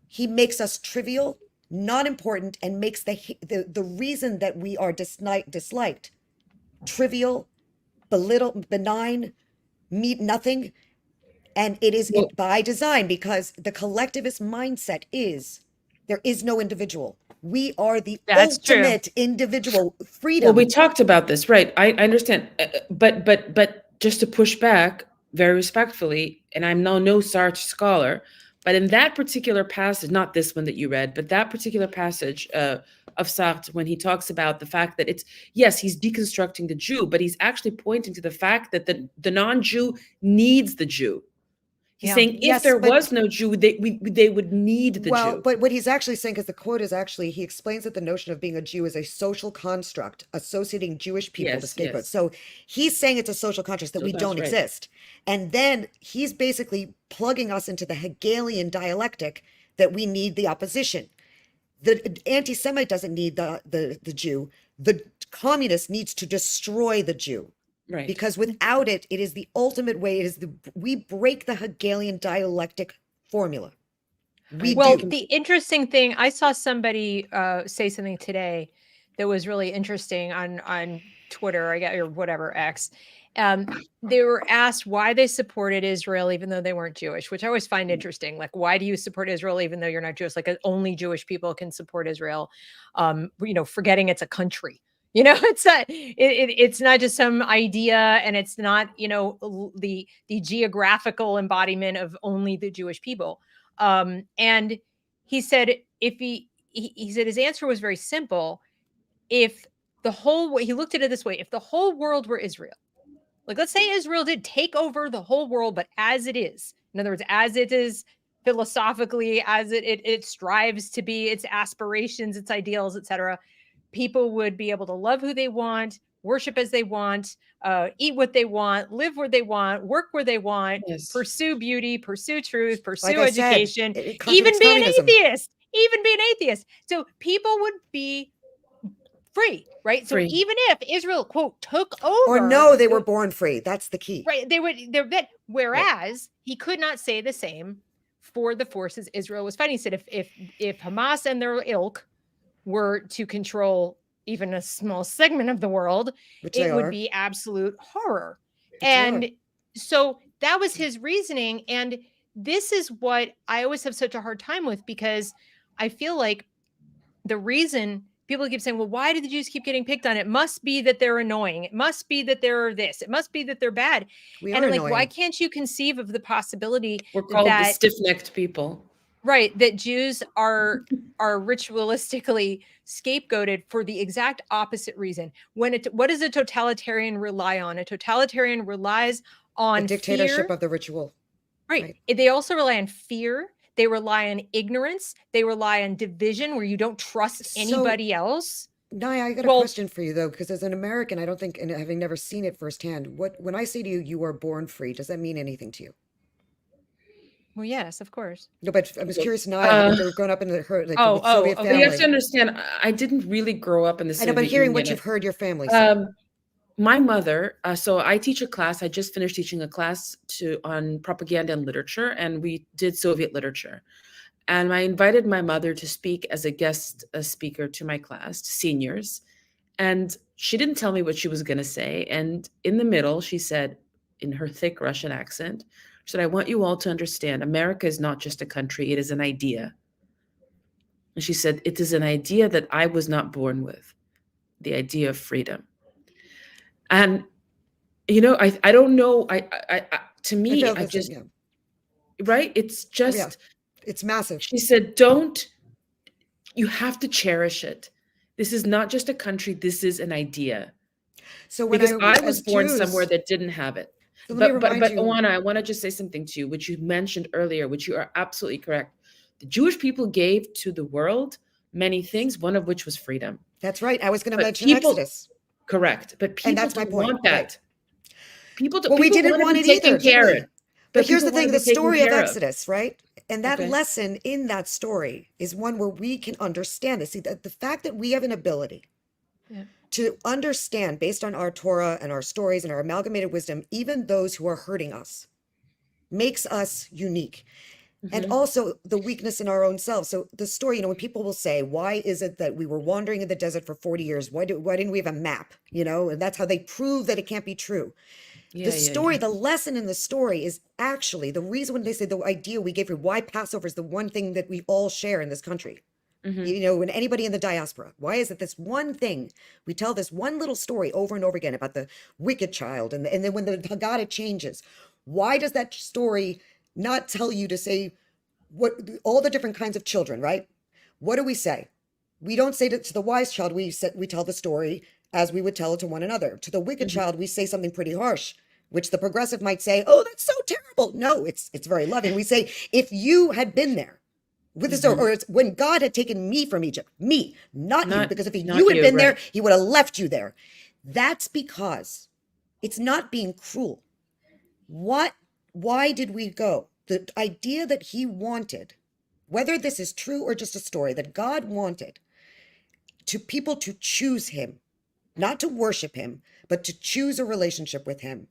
he makes us trivial, not important, and makes the reason that we are disliked trivial, benign, nothing. And it is by design, because the collectivist mindset is there is no individual. We are the ultimate individual freedom. Well, we talked about this, right? I understand, but just to push back very respectfully, and I'm no Sartre scholar, but in that particular passage, not this one that you read, but that particular passage of Sartre, when he talks about the fact that he's deconstructing the Jew, but he's actually pointing to the fact that the non-Jew needs the Jew. He's saying if Yes, there but was no Jew, they would need the well, Jew. but what he's actually saying, because the quote is actually, he explains that the notion of being a Jew is a social construct associating Jewish people to Yes, scapegoats. yes. So he's saying it's a social construct that So we that's don't right. exist. And then he's basically plugging us into the Hegelian dialectic that we need the opposition. The anti-Semite doesn't need the Jew. The communist needs to destroy the Jew. Right. Because without it, it is the ultimate way. It is we break the Hegelian dialectic formula. We Well, do. the interesting thing, I saw somebody say something today that was really interesting on Twitter, I guess, or whatever, X. They were asked why they supported Israel even though they weren't Jewish, which I always find interesting. Like, why do you support Israel even though you're not Jewish? Like, only Jewish people can support Israel. Forgetting it's a country. It's not. It's not just some idea, and it's not the geographical embodiment of only the Jewish people. And he said if he said his answer was very simple. If he looked at it this way, if the whole world were Israel, like let's say Israel did take over the whole world, but as it is, in other words, as it is philosophically, as it strives to be, its aspirations, its ideals, etc., people would be able to love who they want, worship as they want, eat what they want, live where they want, work where they want, Yes. pursue beauty, pursue truth, Like pursue I said, education, it even contradicts be an communism. atheist, even be an atheist. So people would be free, right? So Free. even if Israel, quote, took Or over, no, they were born free. That's the key. right, they're that. Whereas he could not say the same for the forces Israel was fighting. He said if Hamas and their ilk were to control even a small segment of the world, Which they it would are. be absolute horror. Which they are. And so that was his reasoning. And this is what I always have such a hard time with, because I feel like the reason people keep saying, well, why do the Jews keep getting picked on? It must be that they're annoying. It must be that they're this. It must be that they're bad. We And are I'm like, why annoying. can't you conceive of the possibility We're called the that stiff-necked people. right, that Jews are ritualistically scapegoated for the exact opposite reason? What does a totalitarian rely on? A totalitarian relies The on dictatorship fear. of the ritual. Right. They also rely on fear. They rely on ignorance. They rely on division where you don't trust So, anybody else. Naya, I got a Well, question for you though, because as an American, I don't think, and having never seen it firsthand, when I say to you, you were born free, does that mean anything to you? well, yes, of course. No, but I was curious, Naya, Uh, having grown up in the Oh, Soviet okay. But you have to family. understand, I didn't really grow up in the I know, but Soviet hearing what Union. you've heard your family say. My mother, so I teach a class. I just finished teaching a class on propaganda and literature, and we did Soviet literature. And I invited my mother to speak as a guest speaker to my class, to seniors. And she didn't tell me what she was going to say. And in the middle, she said, in her thick Russian accent, she said, I want you all to understand, America is not just a country, it is an idea. And she said, it is an idea that I was not born with, the idea of freedom. And, I don't know, to I me, felt I the same, just, yeah. right? It's Oh, yeah. just, It's massive. she said, you have to cherish it. This is not just a country, this is an idea. So when Because I was as born Jews, somewhere that didn't have it. so let me But remind you, Oona, I want to just say something to you, which you mentioned earlier, which you are absolutely correct. The Jewish people gave to the world many things, one of which was freedom. that's right. I was going to But mention people, Exodus. correct. But And people that's my don't point, want that. right. People Well, we people didn't want to want be it either, taken did care we? of. But here's the people want thing, to the be taken story of care Exodus, right? And that Okay. lesson in that story is one where we can understand this. See, the fact that we have an ability Yeah. to understand based on our Torah and our stories and our amalgamated wisdom, even those who are hurting us, makes us unique. And Mhm. also the weakness in our own selves. So the story, when people will say, why is it that we were wandering in the desert for 40 years? Why didn't we have a map? And that's how they prove that it can't be true. The story, the lesson in the story is actually the reason when they say the idea we gave for why Passover is the one thing that we all share in this country. Mhm. When anybody in the diaspora, why is it this one thing? We tell this one little story over and over again about the wicked child. And then when the Haggadah changes, why does that story not tell you to say what all the different kinds of children, right? What do we say? We don't say to the wise child, we tell the story as we would tell it to one another. To the wicked Mhm. child, we say something pretty harsh. which the progressive might say, oh, that's so terrible. No, it's very loving. We say, if you had been there with this, or it's when God had taken me from Egypt, me, not you, because if you had been there, he would have left you there. That's because it's not being cruel. Why did we go? The idea that he wanted, whether this is true or just a story, that God wanted to people to choose him, not to worship him, but to choose a relationship with him.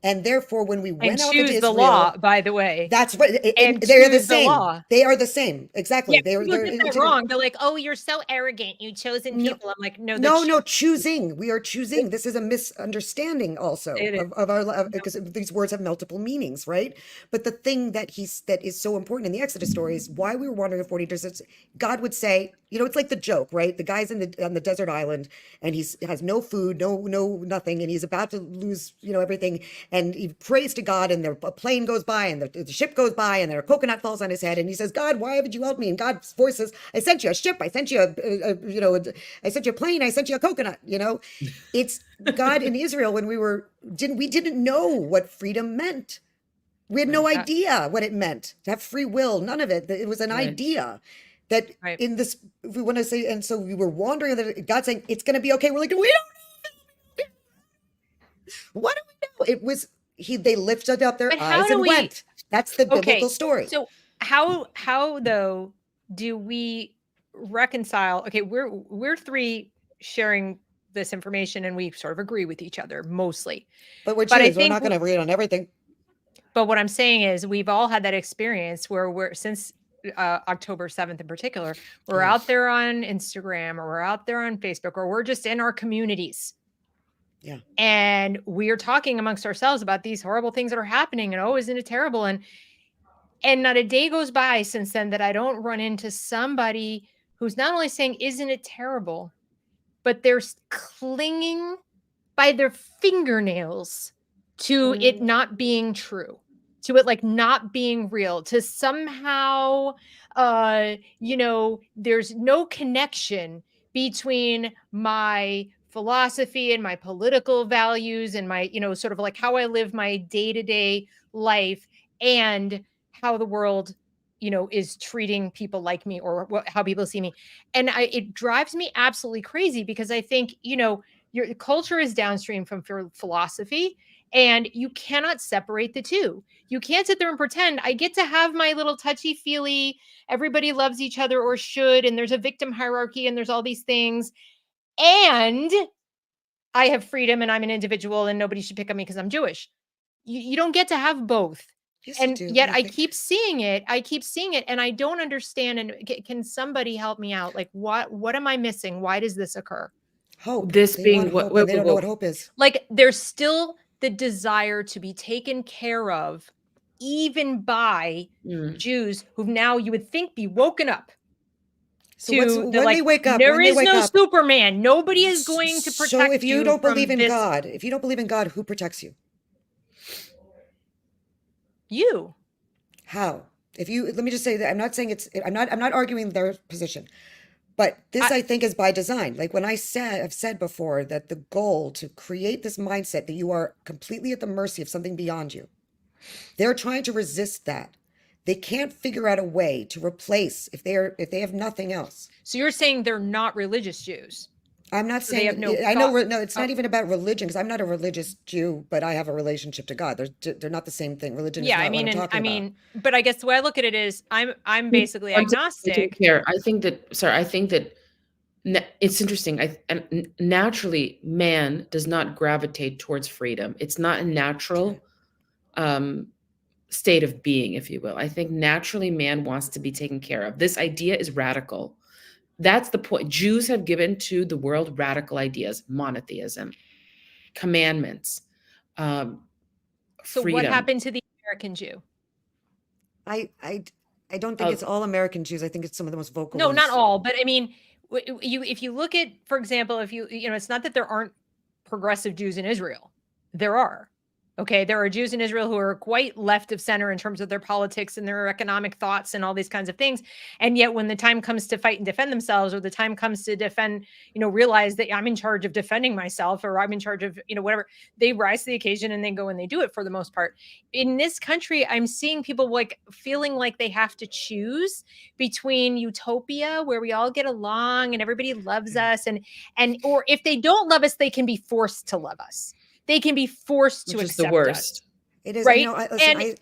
And therefore, when we went out into Israel, the law, by the way, that's what they're the same. They are the same. Exactly. Yeah, people get that wrong. They're like, "Oh, you're so arrogant. You chosen people." I'm like, "No, no, choosing. We are choosing. This is a misunderstanding also of our, because these words have multiple meanings, right? But the thing that is so important in the Exodus story is why we were wandering in 40 deserts. God would say, it's like the joke, right? The guy's on the desert island, and he has no food, no nothing, and he's about to lose, everything, and he prays to God, and a plane goes by, and the ship goes by, and a coconut falls on his head, and he says, God, why haven't you helped me? And God's voice says, I sent you a ship, I sent you I sent you a plane, I sent you a coconut. It's God in Israel when we didn't know what freedom meant. We had no idea what it meant to have free will. None of it. It was an idea that in this, if we want to say, and so we were wandering, God saying, it's going to be okay. We're like, we don't know. What do we know? It was, they lifted up their eyes and went. That's the biblical story. So how though do we reconcile? Okay, we're three sharing this information, and we sort of agree with each other mostly. But we're not going to agree on everything. But what I'm saying is, we've all had that experience where we're since October 7th in particular, we're out there on Instagram, or we're out there on Facebook, or we're just in our communities. Yeah. And we are talking amongst ourselves about these horrible things that are happening, and oh, isn't it terrible? And not a day goes by since then that I don't run into somebody who's not only saying, isn't it terrible, but they're clinging by their fingernails to it not being true, to it like not being real, to somehow, there's no connection between my philosophy and my political values and my, sort of like how I live my day-to-day life and how the world, is treating people like me, or how people see me. And it drives me absolutely crazy, because I think, your culture is downstream from philosophy, and you cannot separate the two. You can't sit there and pretend I get to have my little touchy-feely, everybody loves each other or should, and there's a victim hierarchy, and there's all these things, and I have freedom, and I'm an individual, and nobody should pick on me because I'm Jewish. You don't get to have both. Yes, and yet I keep seeing it. And I don't understand. And can somebody help me out? Like, what am I missing? Why does this occur? Hope. This they being what they don't know what hope is. Like, there's still the desire to be taken care of, even by Jews who now you would think be woken up. So when they wake up, there is no Superman. Nobody is going to protect you. So if you don't believe in God, who protects you? You. How? Let me just say that I'm not saying I'm not arguing their position, but this I think is by design. Like when I've said before that the goal to create this mindset that you are completely at the mercy of something beyond you. They're trying to resist that. They can't figure out a way to replace if they have nothing else. So you're saying they're not religious Jews? I'm not saying. No it's not even about religion, because I'm not a religious Jew, but I have a relationship to God. They're not the same thing. Religion is not what I'm talking about. But I guess the way I look at it is, I'm basically agnostic. I think that it's interesting. Naturally, man does not gravitate towards freedom. It's not a natural state of being, if you will. I think naturally man wants to be taken care of. This idea is radical. That's the point. Jews have given to the world radical ideas: monotheism, commandments, so freedom. What happened to the American Jew? I don't think it's all American Jews. I think it's some of the most vocal. No, ones. not all, but I mean, if you look at, for example, if it's not that there aren't progressive Jews in Israel, there are. Okay, there are Jews in Israel who are quite left of center in terms of their politics and their economic thoughts and all these kinds of things. And yet when the time comes to fight and defend themselves, or the time comes to defend, realize that I'm in charge of defending myself, or I'm in charge of, whatever, they rise to the occasion and they go and they do it for the most part. In this country, I'm seeing people like feeling like they have to choose between utopia where we all get along and everybody loves us, and or if they don't love us, they can be forced to love us. They can be forced to Which is the accept us, worst. It is, right? listen, And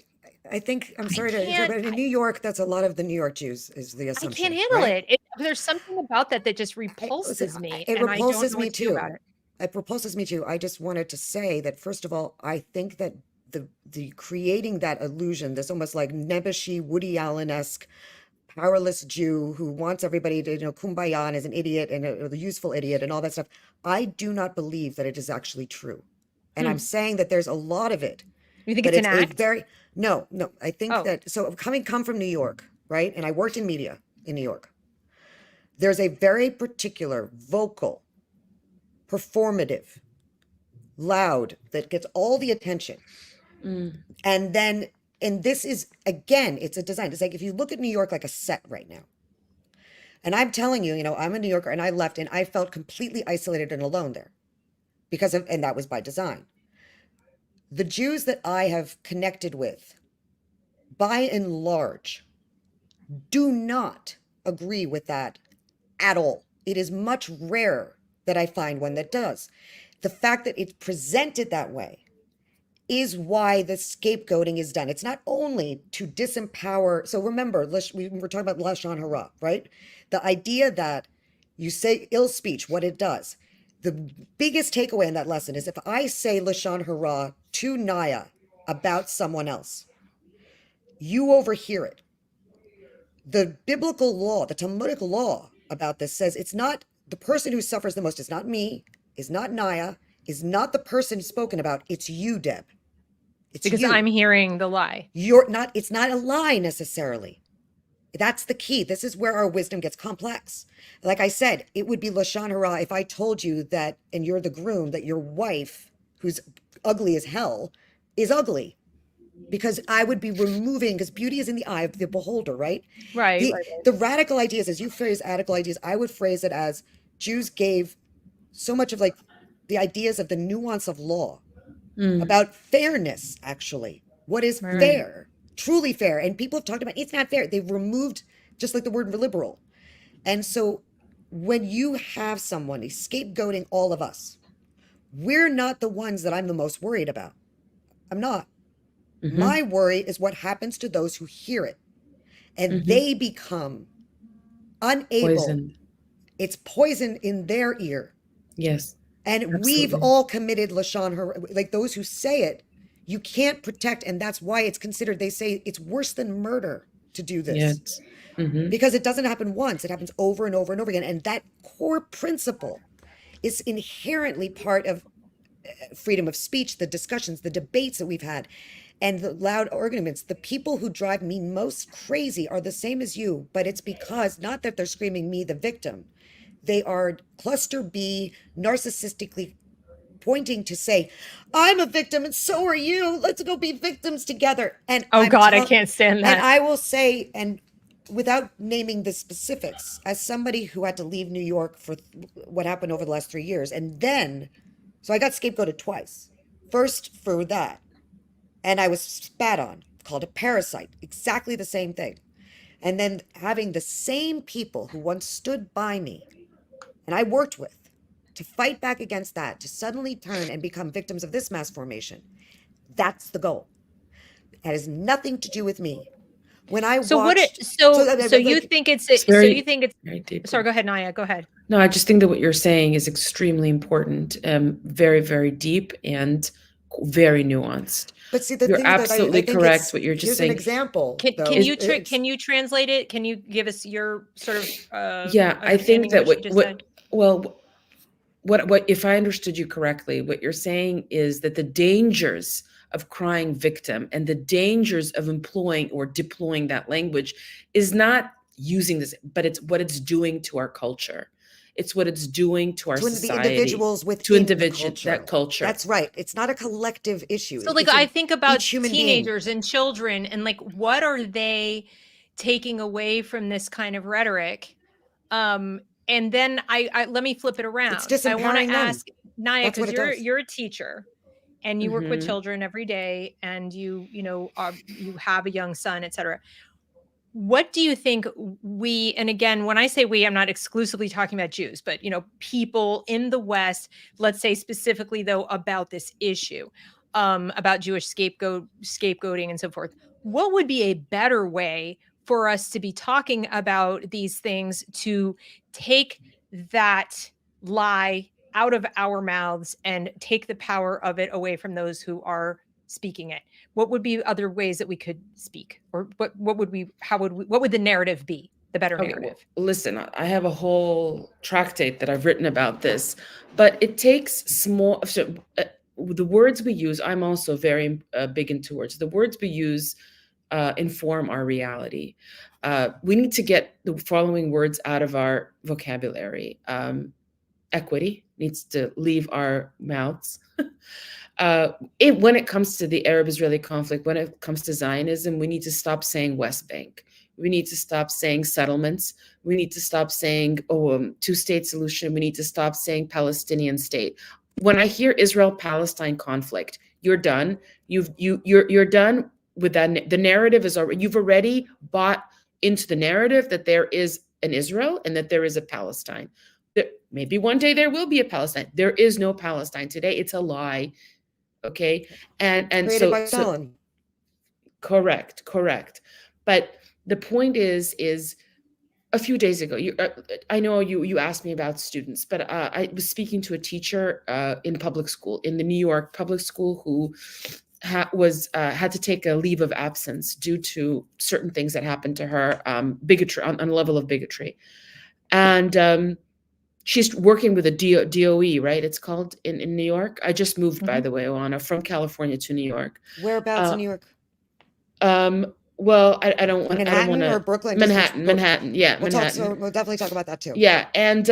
I think, I'm I sorry to interrupt, can't but in New York, that's a lot of the New York Jews is the I can't assumption, handle right? it. There's something about that that just Listen, repulses me, it and I don't repulses know me what to do about too. it. It repulses me too. I just wanted to say that, first of all, I think that the creating that illusion, this almost like nebbishy, Woody Allen-esque powerless Jew who wants everybody to, kumbaya and is an idiot and a useful idiot and all that stuff. I do not believe that it is actually true. And I'm saying that there's a lot of it, You think but it's an it's a act? very, no, I think Oh, that, so come from New York, right? And I worked in media in New York. There's a very particular vocal, performative, loud, that gets all the attention. And then, and this is, again, it's a design. It's like if you look at New York like a set right now, and I'm telling you, I'm a New Yorker and I left and I felt completely isolated and alone there because of, and that was by design. The Jews that I have connected with, by and large, do not agree with that at all. It is much rarer that I find one that does. The fact that it's presented that way is why the scapegoating is done. It's not only to disempower. So remember, we were talking about Lashon Hara, right? The idea that you say ill speech, what it does. The biggest takeaway in that lesson is if I say Lashon Hara to Naya about someone else, you overhear it. The biblical law, the Talmudic law about this says it's not the person who suffers the most, is not me, is not Naya, is not the person spoken about, it's you, Deb. It's because you. I'm hearing the lie. It's not a lie necessarily. That's the key. This is where our wisdom gets complex. Like I said, it would be Lashon Hara if I told you that, and you're the groom, that your wife, who's ugly as hell, is ugly. Because I would be removing, because beauty is in the eye of the beholder, right? Right, The right. the radical ideas, as you phrase radical ideas, I would phrase it as Jews gave so much of like the ideas of the nuance of law, about fairness, actually. What is Right. fair, truly fair? And people have talked about it's not fair. They've removed just like the word liberal. And so when you have someone scapegoating all of us, we're not the ones that I'm the most worried about. I'm not. My worry is what happens to those who hear it and they become unable. Poison. It's poison in their ear. Yes. And we've Absolutely. all committed Lashon Hara, like those who say it, you can't protect. And that's why it's considered, they say it's worse than murder to do this. Yes. Mm-hmm. Because it doesn't happen once, it happens over and over and over again. And that core principle is inherently part of freedom of speech, the discussions, the debates that we've had, and the loud arguments. The people who drive me most crazy are the same as you, but it's because not that they're screaming me, the victim. They are cluster B, narcissistically pointing to say, I'm a victim and so are you. Let's go be victims together. And Oh God, I can't stand that. And I will say, and without naming the specifics, as somebody who had to leave New York for what happened over the last 3 years, and then, so I got scapegoated twice. First for that, and I was spat on, called a parasite, exactly the same thing. And then having the same people who once stood by me and I worked with to fight back against that, to suddenly turn and become victims of this mass formation. That's the goal. It has nothing to do with me. When I So watched, so you think it's very deep. sorry, go ahead, Naya, go ahead. No, I just think that what you're saying is extremely important, very, very deep and very nuanced. But see, the You're thing that absolutely I think correct. What you're just here's saying. an example. Can you translate it? Can you give us your sort of Yeah, I think that what what if I understood you correctly, what you're saying is that the dangers of crying victim and the dangers of employing or deploying that language is not using this, but it's what it's doing to our culture. It's what it's doing to our To the society, individuals to within the individual, that culture. culture. That's right. It's not a collective issue. So, like, It's I an think about each human being. teenagers and children, and like, what are they taking away from this kind of rhetoric? And then I let me flip it It's around. I want to disempowering them. ask Naya, That's what because it does. you're a teacher and you work with children every day, and you know you have a young son, etc. What do you think we, and again, when I say we, I'm not exclusively talking about Jews, but you know, people in the West, let's say specifically though about this issue, about Jewish scapegoating and so forth. What would be a better way for us to be talking about these things to take that lie out of our mouths and take the power of it away from those who are speaking it? What would be other ways that we could speak, or what would we, how would we, what would the narrative be, the better Okay, narrative? well, listen, I have a whole tractate that I've written about this, but it takes small, the words we use, I'm also very big into words. The words we use inform our reality. We need to get the following words out of our vocabulary. Equity needs to leave our mouths. When it comes to the Arab-Israeli conflict, when it comes to Zionism, we need to stop saying West Bank. We need to stop saying settlements. We need to stop saying two-state solution. We need to stop saying Palestinian state. When I hear Israel-Palestine conflict, you're done. You're done with that. The narrative is already, you've already bought into the narrative that there is an Israel and that there is a Palestine. Maybe one day there will be a Palestine. There is no Palestine today. It's a lie. Okay. And Created by Stalin. Correct. But the point is a few days ago, I know you asked me about students, but I was speaking to a teacher in public school, in the New York public school, who had to take a leave of absence due to certain things that happened to her, bigotry, on a level of bigotry. And she's working with a DOE, right? It's called in New York. I just moved, by the way, Oona, from California to New York. Whereabouts in New York? Well, I don't want Manhattan to, or Brooklyn? Manhattan. Yeah, we'll Manhattan. We'll definitely talk about that too. Yeah, and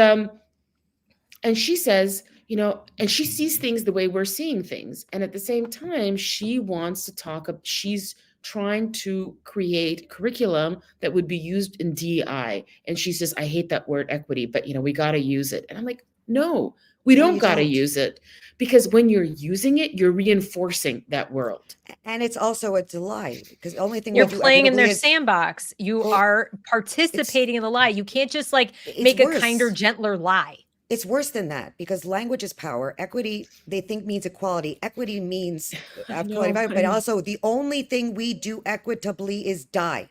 she says, you know, and she sees things the way we're seeing things, and at the same time, she wants to talk. She's trying to create curriculum that would be used in DEI, and she says, I hate that word equity, but you know, we got to use it. And I'm like, no, we don't got to use it, because when you're using it, you're reinforcing that world. And it's also a lie, because the only thing you're playing in their sandbox. You are participating in the lie. You can't just like make a kinder, gentler lie. It's worse than that, because language is power. Equity, they think, means equality. Equity means equality, but also the only thing we do equitably is die.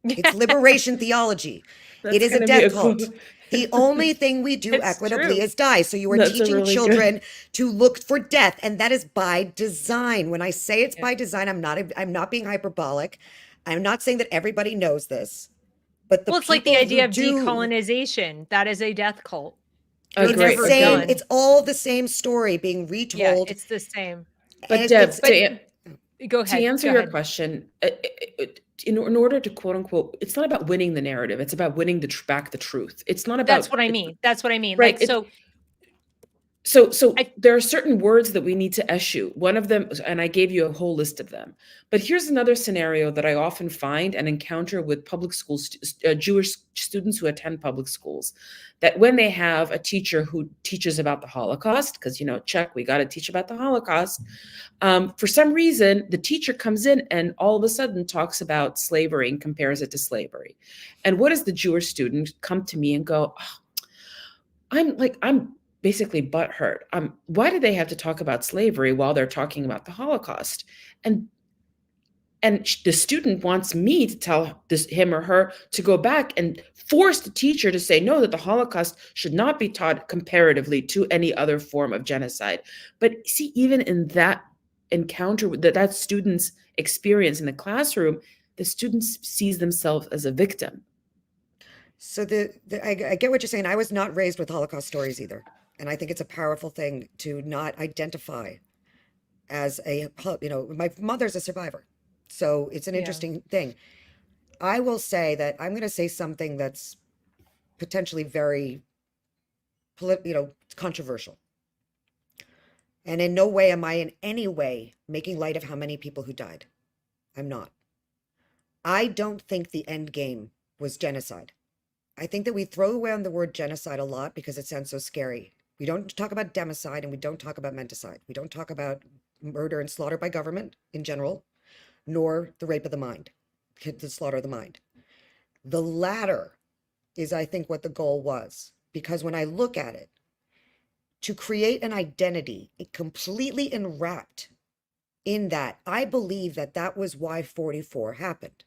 It's liberation theology. It is a death cult. The only thing we do equitably is die. So you are teaching children to look for death, and that is by design. When I say it's by design, I'm not being hyperbolic. I'm not saying that everybody knows this, but it's like the idea of decolonization. That is a death cult. It's all the same story being retold. Yeah, it's the same. But Deb, go ahead. To answer your question, in order to quote unquote, it's not about winning the narrative. It's about winning back the truth. It's not about. That's what I mean. That's what I mean. Right. Like, So there are certain words that we need to eschew. One of them, and I gave you a whole list of them. But here's another scenario that I often find and encounter with public school Jewish students who attend public schools, that when they have a teacher who teaches about the Holocaust, because, you know, check, we got to teach about the Holocaust. For some reason, the teacher comes in and all of a sudden talks about slavery and compares it to slavery. And what does the Jewish student come to me and go, oh, I'm basically butthurt. Why do they have to talk about slavery while they're talking about the Holocaust? And the student wants me to tell him or her to go back and force the teacher to say, no, that the Holocaust should not be taught comparatively to any other form of genocide. But see, even in that encounter, that student's experience in the classroom, the student sees themselves as a victim. So I get what you're saying. I was not raised with Holocaust stories either. And I think it's a powerful thing to not identify as my mother's a survivor. So it's an interesting thing. I will say that I'm going to say something that's potentially very controversial. And in no way am I in any way making light of how many people who died. I'm not. I don't think the end game was genocide. I think that we throw around the word genocide a lot because it sounds so scary. We don't talk about democide and we don't talk about menticide. We don't talk about murder and slaughter by government in general, nor the rape of the mind, the slaughter of the mind. The latter is, I think, what the goal was. Because when I look at it, to create an identity, it completely enwrapped in that, I believe that that was why 44 happened.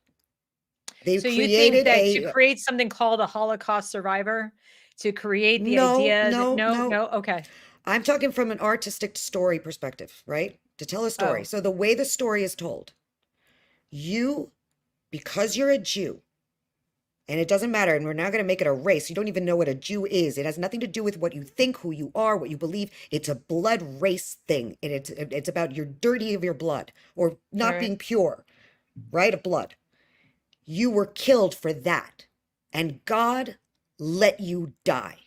They So you created think that to create something called a Holocaust survivor, to create the idea that no, okay. I'm talking from an artistic story perspective, right? To tell a story. Oh. So the way the story is told, you, because you're a Jew, and it doesn't matter, and we're not going to make it a race. You don't even know what a Jew is. It has nothing to do with what you think, who you are, what you believe. It's a blood race thing, and it's about your dirty of your blood or not being pure, right? Of blood. You were killed for that, and God let you die.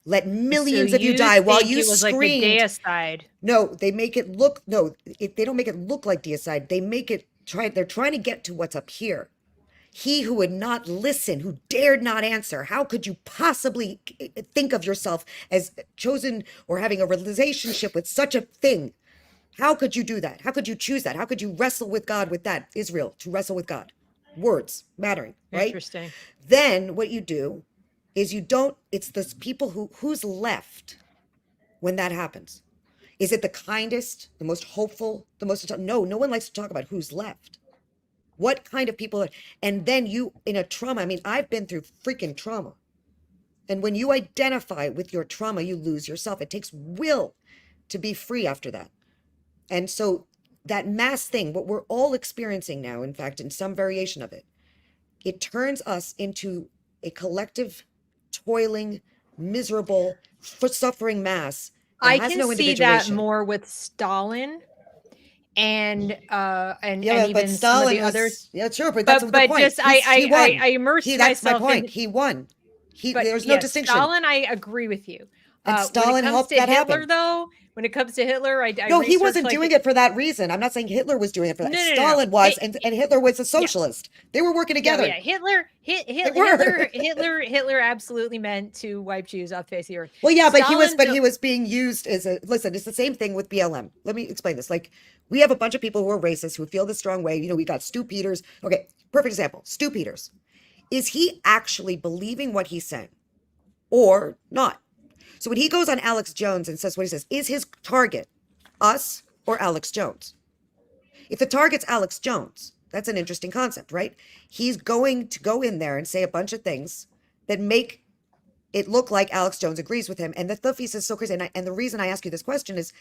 Let millions of you die while you it was screamed. Like the deicide. No, they make it look. No, they don't make it look like deicide. They make it try. They're trying to get to what's up here. He who would not listen, who dared not answer. How could you possibly think of yourself as chosen or having a relationship with such a thing? How could you do that? How could you choose that? How could you wrestle with God with that? Israel, to wrestle with God. Words mattering, right? Interesting. Then what you do is you don't, it's the people who's left when that happens. Is it the kindest, the most hopeful, the most, no one likes to talk about who's left. What kind of people, and then you in a trauma, I mean, I've been through freaking trauma. And when you identify with your trauma, you lose yourself. It takes will to be free after that. And so that mass thing, what we're all experiencing now, in fact, in some variation of it, it turns us into a collective, toiling, miserable, suffering mass that I has can no see that individuation. more with Stalin and Yeah, even but some of Stalin the others. yeah, sure, but that's the point. Just He won. I immersed That's my myself point. in. He won. But There's no yes, distinction. Stalin, I agree with you. And When it Stalin comes helped to that Hitler, happen. though, when it comes to Hitler, I No, he researched, wasn't like, doing it for that reason. I'm not saying Hitler was doing it for that. No. Stalin was, and Hitler was a socialist. They were working together. Yeah, Hitler absolutely meant to wipe Jews off the face of the earth. Well, yeah, Stalin, but he was being used as a, listen, it's the same thing with BLM. Let me explain this. Like, we have a bunch of people who are racist, who feel the strong way. You know, we got Stu Peters. Okay, perfect example. Stu Peters. Is he actually believing what he's saying or not? So when he goes on Alex Jones and says what he says, is his target us or Alex Jones? If the target's Alex Jones, that's an interesting concept, right? He's going to go in there and say a bunch of things that make it look like Alex Jones agrees with him. And the stuff he says is so crazy. And the reason I ask you this question is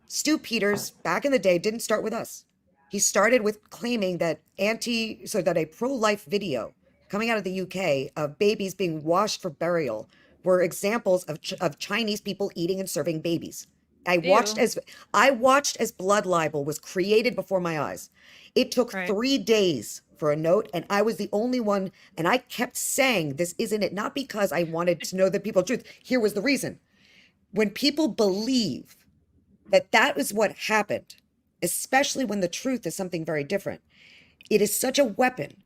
Stu Peters, back in the day, didn't start with us. He started with claiming that that a pro-life video coming out of the UK of babies being washed for burial were examples of Chinese people eating and serving babies. I watched as blood libel was created before my eyes. It took 3 days for a note, and I was the only one, and I kept saying, this isn't it, not because I wanted to know the people's truth. Here was the reason. When people believe that is what happened, especially when the truth is something very different, it is such a weapon.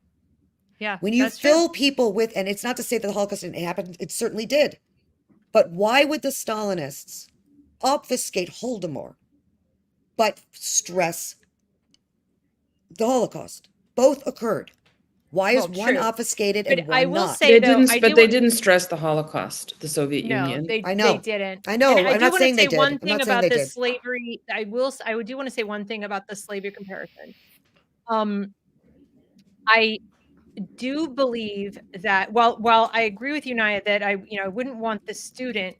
Yeah, when you fill people with, and it's not to say that the Holocaust didn't happen, it certainly did. But why would the Stalinists obfuscate Holodomor, but stress the Holocaust? Both occurred. Why is one obfuscated and one not? Say, they didn't stress the Holocaust, the Soviet Union. I know. They didn't. I know. And I'm not saying they did. One I'm thing not saying about they this did. slavery, I do want to say one thing about the slavery comparison. I do believe that while I agree with you, Naya, that I wouldn't want the student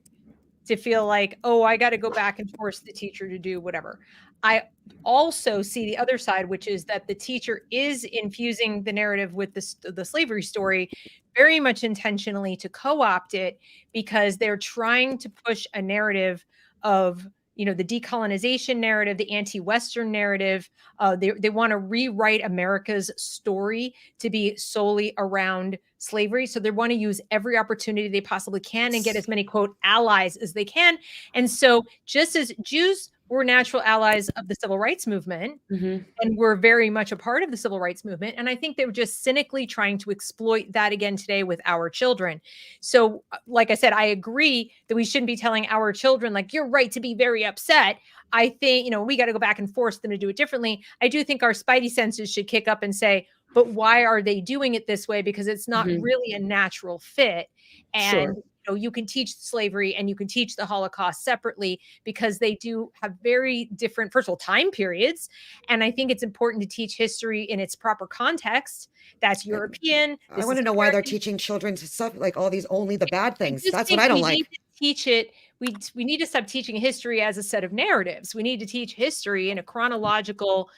to feel like, oh, I got to go back and force the teacher to do whatever. I also see the other side, which is that the teacher is infusing the narrative with the slavery story very much intentionally to co-opt it, because they're trying to push a narrative of the decolonization narrative, the anti-Western narrative. They want to rewrite America's story to be solely around slavery. So they want to use every opportunity they possibly can and get as many, quote, allies as they can. And so just as Jews were natural allies of the civil rights movement, and were very much a part of the civil rights movement. And I think they were just cynically trying to exploit that again today with our children. So, like I said, I agree that we shouldn't be telling our children, like, you're right to be very upset. I think, we got to go back and force them to do it differently. I do think our spidey senses should kick up and say, but why are they doing it this way? Because it's not really a natural fit. And you can teach slavery and you can teach the Holocaust separately because they do have very different, first of all, time periods. And I think it's important to teach history in its proper context. That's European. I want to know why they're teaching children to suffer, like all these only the bad things. That's what I don't like. Need to teach it. We need to stop teaching history as a set of narratives. We need to teach history in a chronological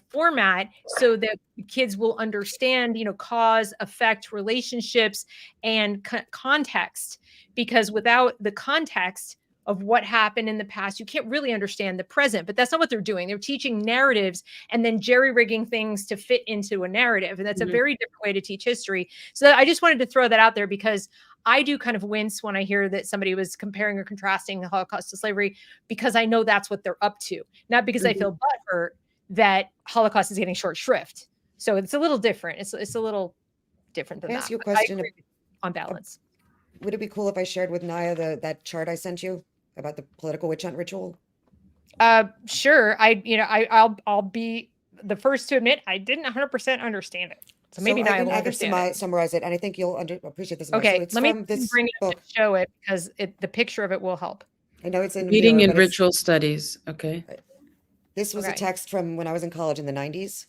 format so that kids will understand, cause, effect, relationships, and context. Because without the context of what happened in the past, you can't really understand the present. But that's not what they're doing. They're teaching narratives and then jerry-rigging things to fit into a narrative. And that's a very different way to teach history. So I just wanted to throw that out there because I do kind of wince when I hear that somebody was comparing or contrasting the Holocaust to slavery, because I know that's what they're up to. Not because I feel butthurt that Holocaust is getting short shrift. So it's a little different. It's a little different than that. Ask you a question on balance. Would it be cool if I shared with Naya that chart I sent you about the political witch hunt ritual? Sure. I'll be the first to admit I didn't 100% understand it. So maybe Naya will understand I can summarize it, and I think you'll appreciate this. Okay, So it's let me this bring it book. up and show it because the picture of it will help. I know it's in Reading mirror, in ritual studies. Okay. This was a text from when I was in college in the 90s.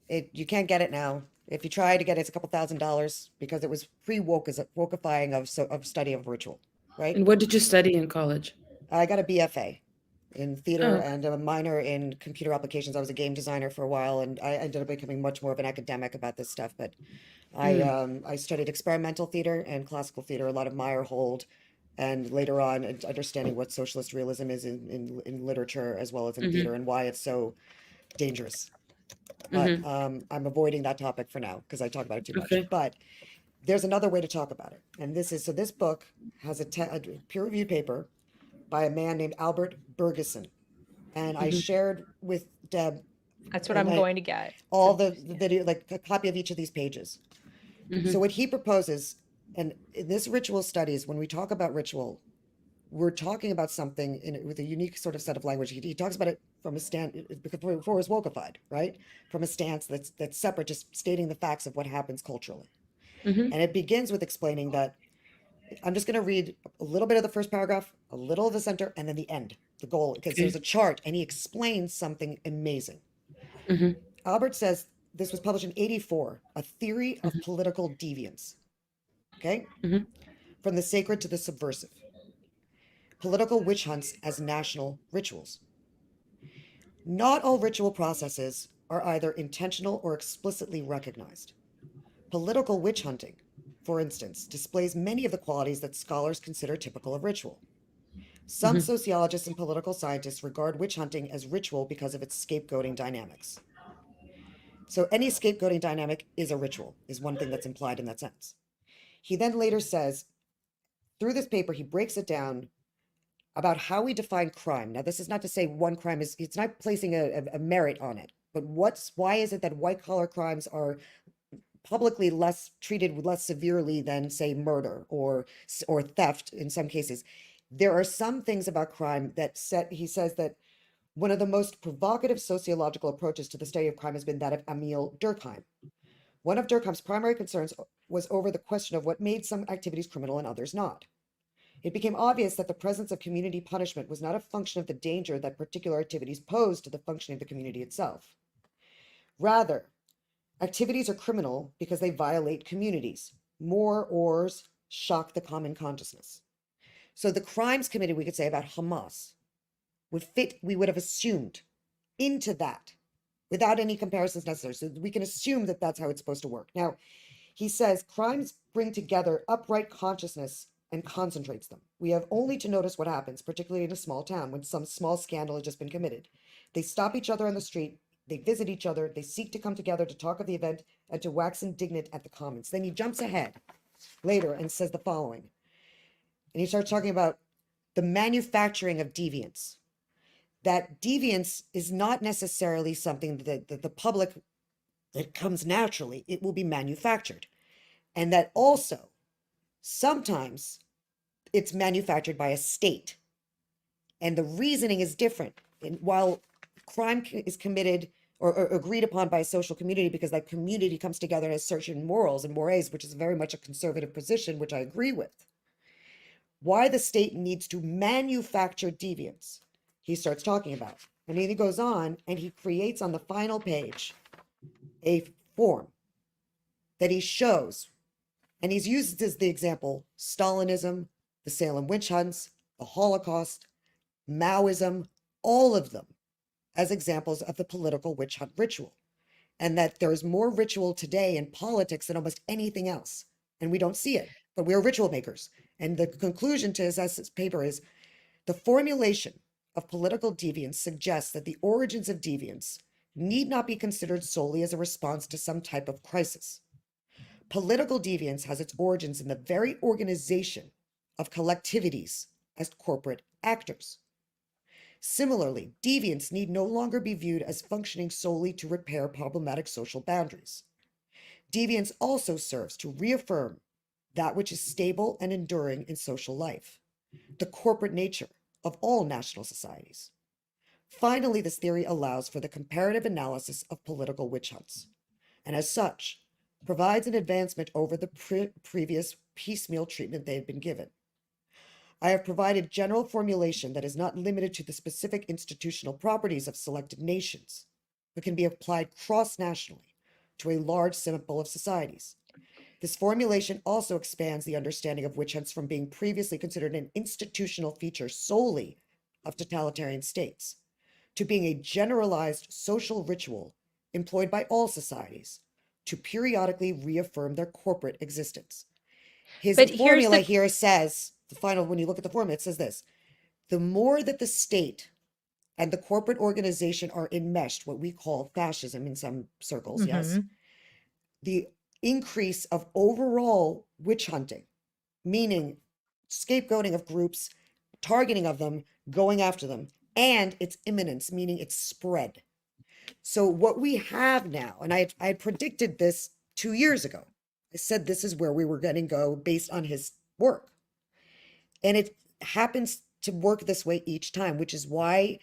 You can't get it now. If you try to get it, it's a couple $1,000s because it was pre-wokeifying of study of ritual, right? And what did you study in college? I got a BFA in theater and a minor in computer applications. I was a game designer for a while, and I ended up becoming much more of an academic about this stuff. But I studied experimental theater and classical theater, a lot of Meyerhold, and later on understanding what socialist realism is in literature as well as in theater and why it's so dangerous. But I'm avoiding that topic for now because I talk about it too much. But there's another way to talk about it. And this book has a peer-reviewed paper by a man named Albert Bergeson. And I shared with Deb. That's what I'm going to get. All the video, like a copy of each of these pages. So what he proposes, and in this ritual studies, when we talk about ritual, we're talking about something with a unique sort of set of language. He talks about it from a stand before it was wokeified, right? From a stance that's separate, just stating the facts of what happens culturally. And it begins with explaining that I'm just going to read a little bit of the first paragraph, a little of the center, and then the end, the goal, because there's a chart, and he explains something amazing. Albert says this was published in '84, A Theory of Political Deviance. Okay? From the sacred to the subversive. Political witch hunts as national rituals. Not all ritual processes are either intentional or explicitly recognized. Political witch hunting, for instance, displays many of the qualities that scholars consider typical of ritual. Some sociologists and political scientists regard witch hunting as ritual because of its scapegoating dynamics. So any scapegoating dynamic is a ritual, is one thing that's implied in that sentence. He then later says, through this paper, he breaks it down about how we define crime. Now, this is not to say one crime is, it's not placing a merit on it, but why is it that white collar crimes are publicly treated less severely than, say, murder or theft in some cases? There are some things about crime that he says that one of the most provocative sociological approaches to the study of crime has been that of Emil Durkheim. One of Durkheim's primary concerns was over the question of what made some activities criminal and others not. It became obvious that the presence of community punishment was not a function of the danger that particular activities posed to the functioning of the community itself. Rather, activities are criminal because they violate communities. More ors shock the common consciousness. So the crimes committed, we could say, about Hamas we would have assumed into that without any comparisons necessary. So we can assume that that's how it's supposed to work. Now, he says crimes bring together upright consciousness and concentrates them. We have only to notice what happens, particularly in a small town, when some small scandal has just been committed. They stop each other on the street, they visit each other, they seek to come together to talk of the event and to wax indignant at the comments. Then he jumps ahead later and says the following. And he starts talking about the manufacturing of deviance. That deviance is not necessarily something that the public, that comes naturally. It will be manufactured. And that also, sometimes it's manufactured by a state. And the reasoning is different. And while crime is committed or agreed upon by a social community because that community comes together and has certain morals and mores, which is very much a conservative position, which I agree with. Why the state needs to manufacture deviance, he starts talking about. And then he goes on and he creates on the final page a form that he shows. And he's used as the example Stalinism, the Salem witch hunts, the Holocaust, Maoism, all of them as examples of the political witch hunt ritual. And that there's more ritual today in politics than almost anything else. And we don't see it, but we're ritual makers. And the conclusion to his paper is the formulation of political deviance suggests that the origins of deviance need not be considered solely as a response to some type of crisis. Political deviance has its origins in the very organization of collectivities as corporate actors. Similarly, deviance need no longer be viewed as functioning solely to repair problematic social boundaries. Deviance also serves to reaffirm that which is stable and enduring in social life, the corporate nature of all national societies. Finally, this theory allows for the comparative analysis of political witch hunts, and as such, provides an advancement over the previous piecemeal treatment they had been given. I have provided general formulation that is not limited to the specific institutional properties of selected nations, but can be applied cross-nationally to a large sample of societies. This formulation also expands the understanding of witch hunts from being previously considered an institutional feature solely of totalitarian states to being a generalized social ritual employed by all societies to periodically reaffirm their corporate existence. His formula here says, the final, when you look at the formula, it says this: the more that the state and the corporate organization are enmeshed, what we call fascism in some circles, yes, the increase of overall witch hunting, meaning scapegoating of groups, targeting of them, going after them, and its imminence, meaning its spread. So what we have now, and I had predicted this 2 years ago. I said this is where we were going to go based on his work. And it happens to work this way each time, which is why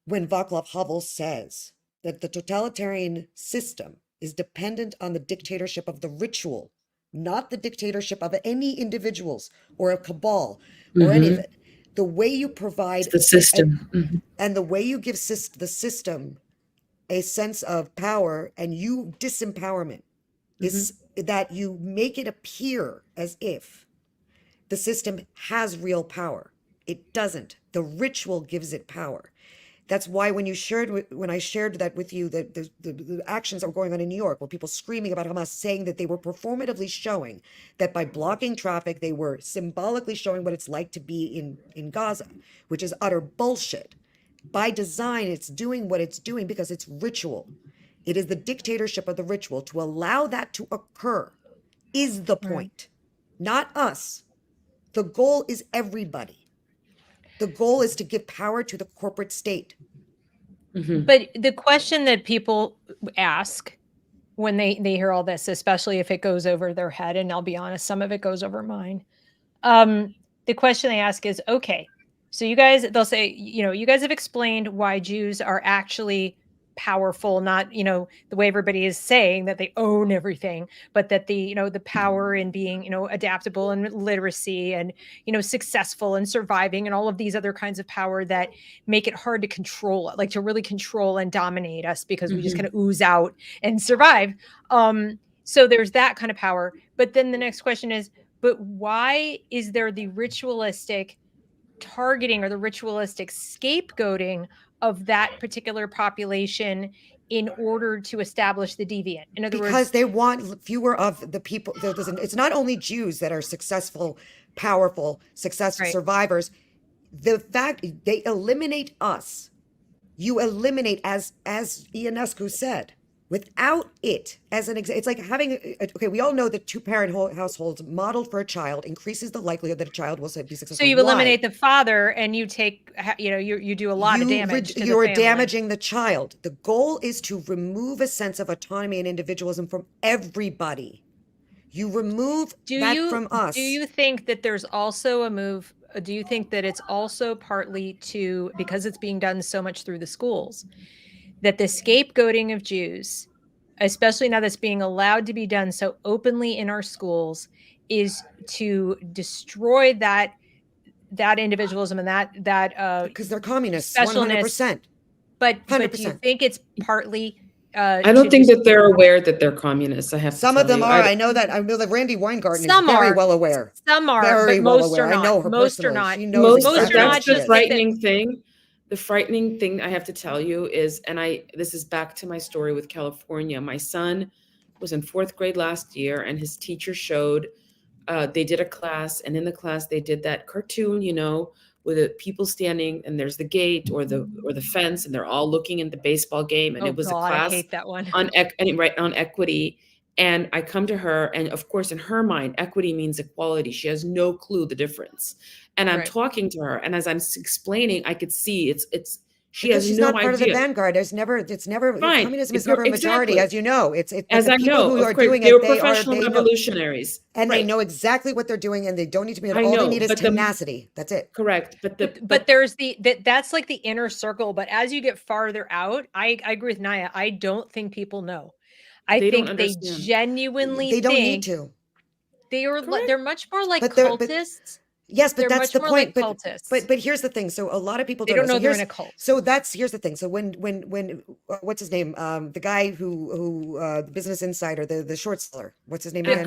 when Václav Havel says that the totalitarian system is dependent on the dictatorship of the ritual, not the dictatorship of any individuals or a cabal or any of it, the way you provide it's the system and the way you give the system a sense of power and you disempowerment is that you make it appear as if the system has real power. It doesn't. The ritual gives it power. That's why when I shared that with you, that the actions that were going on in New York, where people screaming about Hamas, saying that they were performatively showing that by blocking traffic, they were symbolically showing what it's like to be in Gaza, which is utter bullshit. By design, it's doing what it's doing because it's ritual. It is the dictatorship of the ritual. To allow that to occur is the point, not us. The goal is everybody. The goal is to give power to the corporate state. But the question that people ask when they hear all this, especially if it goes over their head, and I'll be honest, some of it goes over mine. The question they ask is, okay, so they'll say, you guys have explained why Jews are actually powerful, not, the way everybody is saying that they own everything, but that the power in being, adaptable and literacy and, successful and surviving and all of these other kinds of power that make it hard to control it, like to really control and dominate us because we just kind of ooze out and survive. So there's that kind of power. But then the next question is, but why is there the ritualistic targeting or the ritualistic scapegoating of that particular population in order to establish the deviant? In other Because words, they want fewer of the people. It's not only Jews that are successful, powerful, successful right. survivors. The fact they eliminate us, you eliminate, as Ionescu said, without it as an example. It's like having okay. We all know that two-parent households modeled for a child increases the likelihood that a child will be So successful. you Why? eliminate the father, and you take, you do a lot of damage to the You're family. damaging the child. The goal is to remove a sense of autonomy and individualism from everybody. You remove that from us. Do you think that there's also a move? Do you think that it's also partly to, because it's being done so much through the schools, that the scapegoating of Jews, especially now that's being allowed to be done so openly in our schools, is to destroy that individualism and that because they're communists, specialness? 100%. But do you 100%. think it's partly? I don't think that they're aware that they're communists. I have to Some tell of them you. are. I know that Randy Weingarten is Some very are. well aware. Some are, Very but well most aware. are I know not. her Most are personally. not. She knows Most exactly are what not. she That's the is. frightening thing. The frightening thing I have to tell you is, and this is back to my story with California. My son was in 4th grade last year, and his teacher showed, they did a class, and in the class they did that cartoon, with the people standing, and there's the gate or the fence, and they're all looking at the baseball game, and Oh it was a God, I class hate that one. on equity. And I come to her, and of course, in her mind, equity means equality. She has no clue the difference. And I'm Right. talking to her, and as I'm explaining, I could see she Because has she's no not part of the idea. vanguard. It's never Fine. communism is never a majority, Exactly. as you know. But As the I people know, who of are course, doing they it, were they professional know, revolutionaries. and Right. they know exactly what they're doing, and they don't need to be. I All they know, need is but tenacity. That's it. correct. But there's that's like the inner circle. But as you get farther out, I agree with Naya. I don't think people know. I they don't think they understand. genuinely They don't need think to. Correct. But much more like But cultists. yes, but They're that's much the more like point. But cultists. here's the thing. So a lot of people They don't don't know So they're in a cult. here's the thing. So when what's his name? The guy who the Business Insider, the short seller. What's his name again?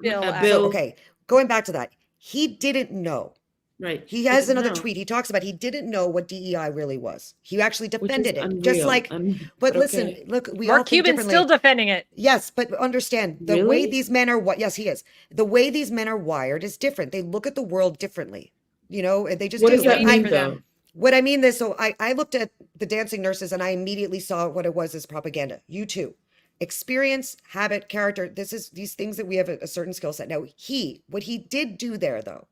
Bill So Ackman. okay, going back to that, he didn't know. Right. He has didn't another know, tweet. He talks about he didn't know what DEI really was. He actually which is defended it, just unreal. like. But listen, okay. look, we all Mark think Cuban's differently. still defending it. Yes, but understand the way Really? these men are. Yes, he is. The way these men are wired is different. They look at the world differently. And they just What do. does that Speak mean, for though? them. What I mean is, so I looked at the dancing nurses and I immediately saw what it was as propaganda. You too. Experience, habit, character. These things that we have a certain skill set. Now, what he did do there though,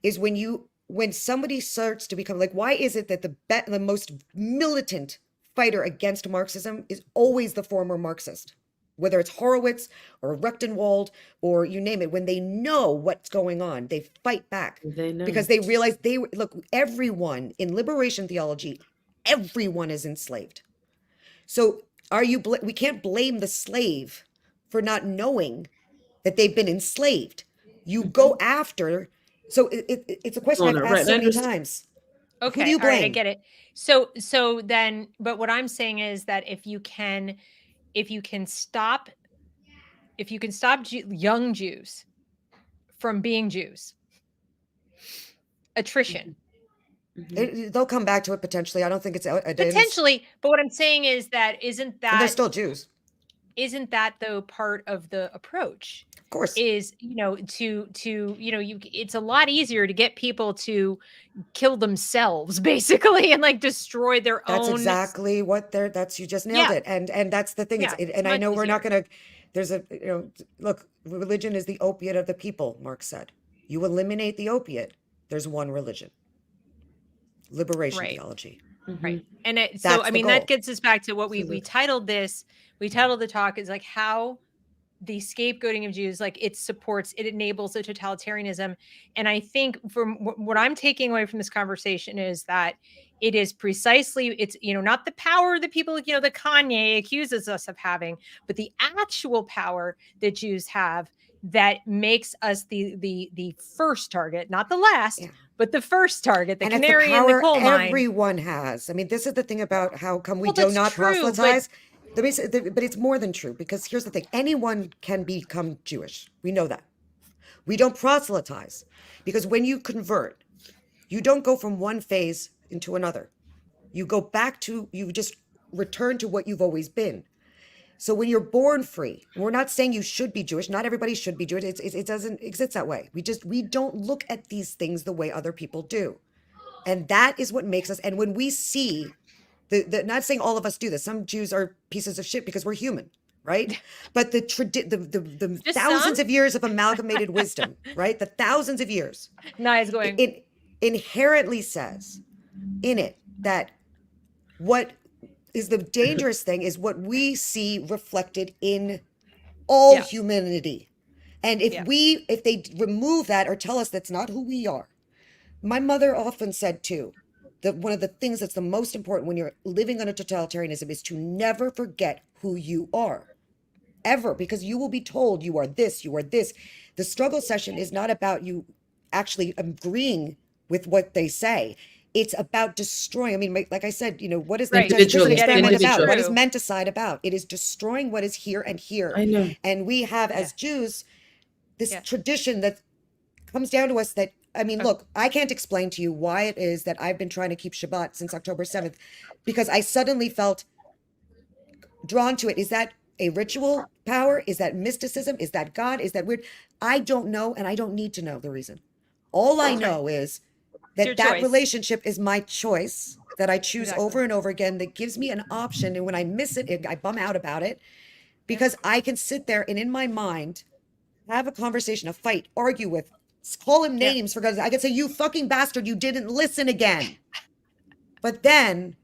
is when somebody starts to become like, why is it that the most militant fighter against Marxism is always the former Marxist? Whether it's Horowitz or Rechtenwald or you name it, when they know what's going on, they fight back They know. because they realize look, everyone in liberation theology, everyone is enslaved. So we can't blame the slave for not knowing that they've been enslaved. You go after, so it's a question I've Oona, asked right, so I many understand. times. Who Okay, do you all right, I blame? get it. So then, but what I'm saying is that if you can stop young Jews from being Jews, attrition. They'll come back to it potentially. I don't think it's Potentially, but what I'm saying is that and they're still Jews. isn't that though part of the approach? Of course. Is it's a lot easier to get people to kill themselves basically and like destroy their That's own. exactly what you just nailed it. And that's the thing. Yeah, And I know we're not going to, there's look, religion is the opiate of the people, Marx said. You eliminate the opiate, there's one religion. Liberation theology. Right. And That's I mean, the goal. that gets us back to what we titled this. We titled the talk is like how the scapegoating of Jews, like it enables the totalitarianism. And I think from what I'm taking away from this conversation is that it is precisely, it's, not the power that people, that Kanye accuses us of having, but the actual power that Jews have that makes us the first target, not the last, but the first target, the canary in the coal mine. Everyone has. I mean, this is the thing about how come we Well, do not true, proselytize. But it's more than true, because here's the thing. Anyone can become Jewish. We know that. We don't proselytize because when you convert, you don't go from one phase into another. You go back to, you just return to what you've always been. So when you're born free, we're not saying you should be Jewish. Not everybody should be Jewish. It doesn't exist that way. We don't look at these things the way other people do. And that is what makes us. And when we see not saying all of us do this. Some Jews are pieces of shit because we're human, right? But the thousands of years of amalgamated wisdom, right? The thousands of years. Naya's going. It inherently says in it that what is the dangerous thing is what we see reflected in all humanity. And if they remove that or tell us that's not who we are. My mother often said too, that one of the things that's the most important when you're living under totalitarianism is to never forget who you are. Ever, because you will be told you are this, you are this. The struggle session is not about you actually agreeing with what they say. It's about destroying. I mean, like I said, what is the prison experiment about? What is menticide about? It is destroying what is here and here. I know. And we have, as Jews, this tradition that comes down to us that, I mean, look, I can't explain to you why it is that I've been trying to keep Shabbat since October 7th, because I suddenly felt drawn to it. Is that a ritual power? Is that mysticism? Is that God? Is that weird? I don't know, and I don't need to know the reason. All I know is that relationship is my choice that I choose over and over again, that gives me an option. And when I miss it, I bum out about it, because I can sit there and in my mind have a conversation, a fight, argue with, call him names for God's sake. I could say, you fucking bastard, you didn't listen again. But then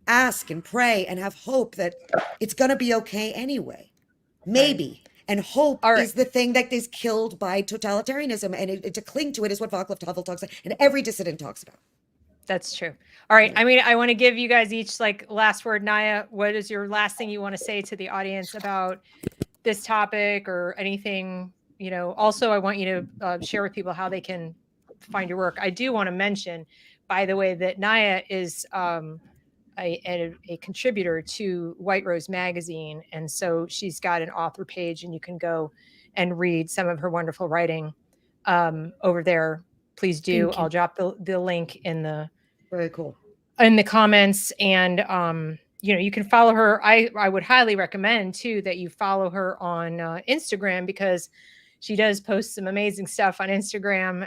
ask and pray and have hope that it's going to be okay anyway. Maybe. And hope is the thing that is killed by totalitarianism. And to cling to it is what Vaclav Havel talks about and every dissident talks about. That's true. All right. I mean, I want to give you guys each last word. Naya, what is your last thing you want to say to the audience about this topic or anything? Also, I want you to share with people how they can find your work. I do want to mention, by the way, that Naya is a contributor to White Rose magazine. And so she's got an author page and you can go and read some of her wonderful writing over there. Please do. I'll drop the link in the very cool in the comments. And you can follow her. I would highly recommend too that you follow her on Instagram, because she does post some amazing stuff on Instagram.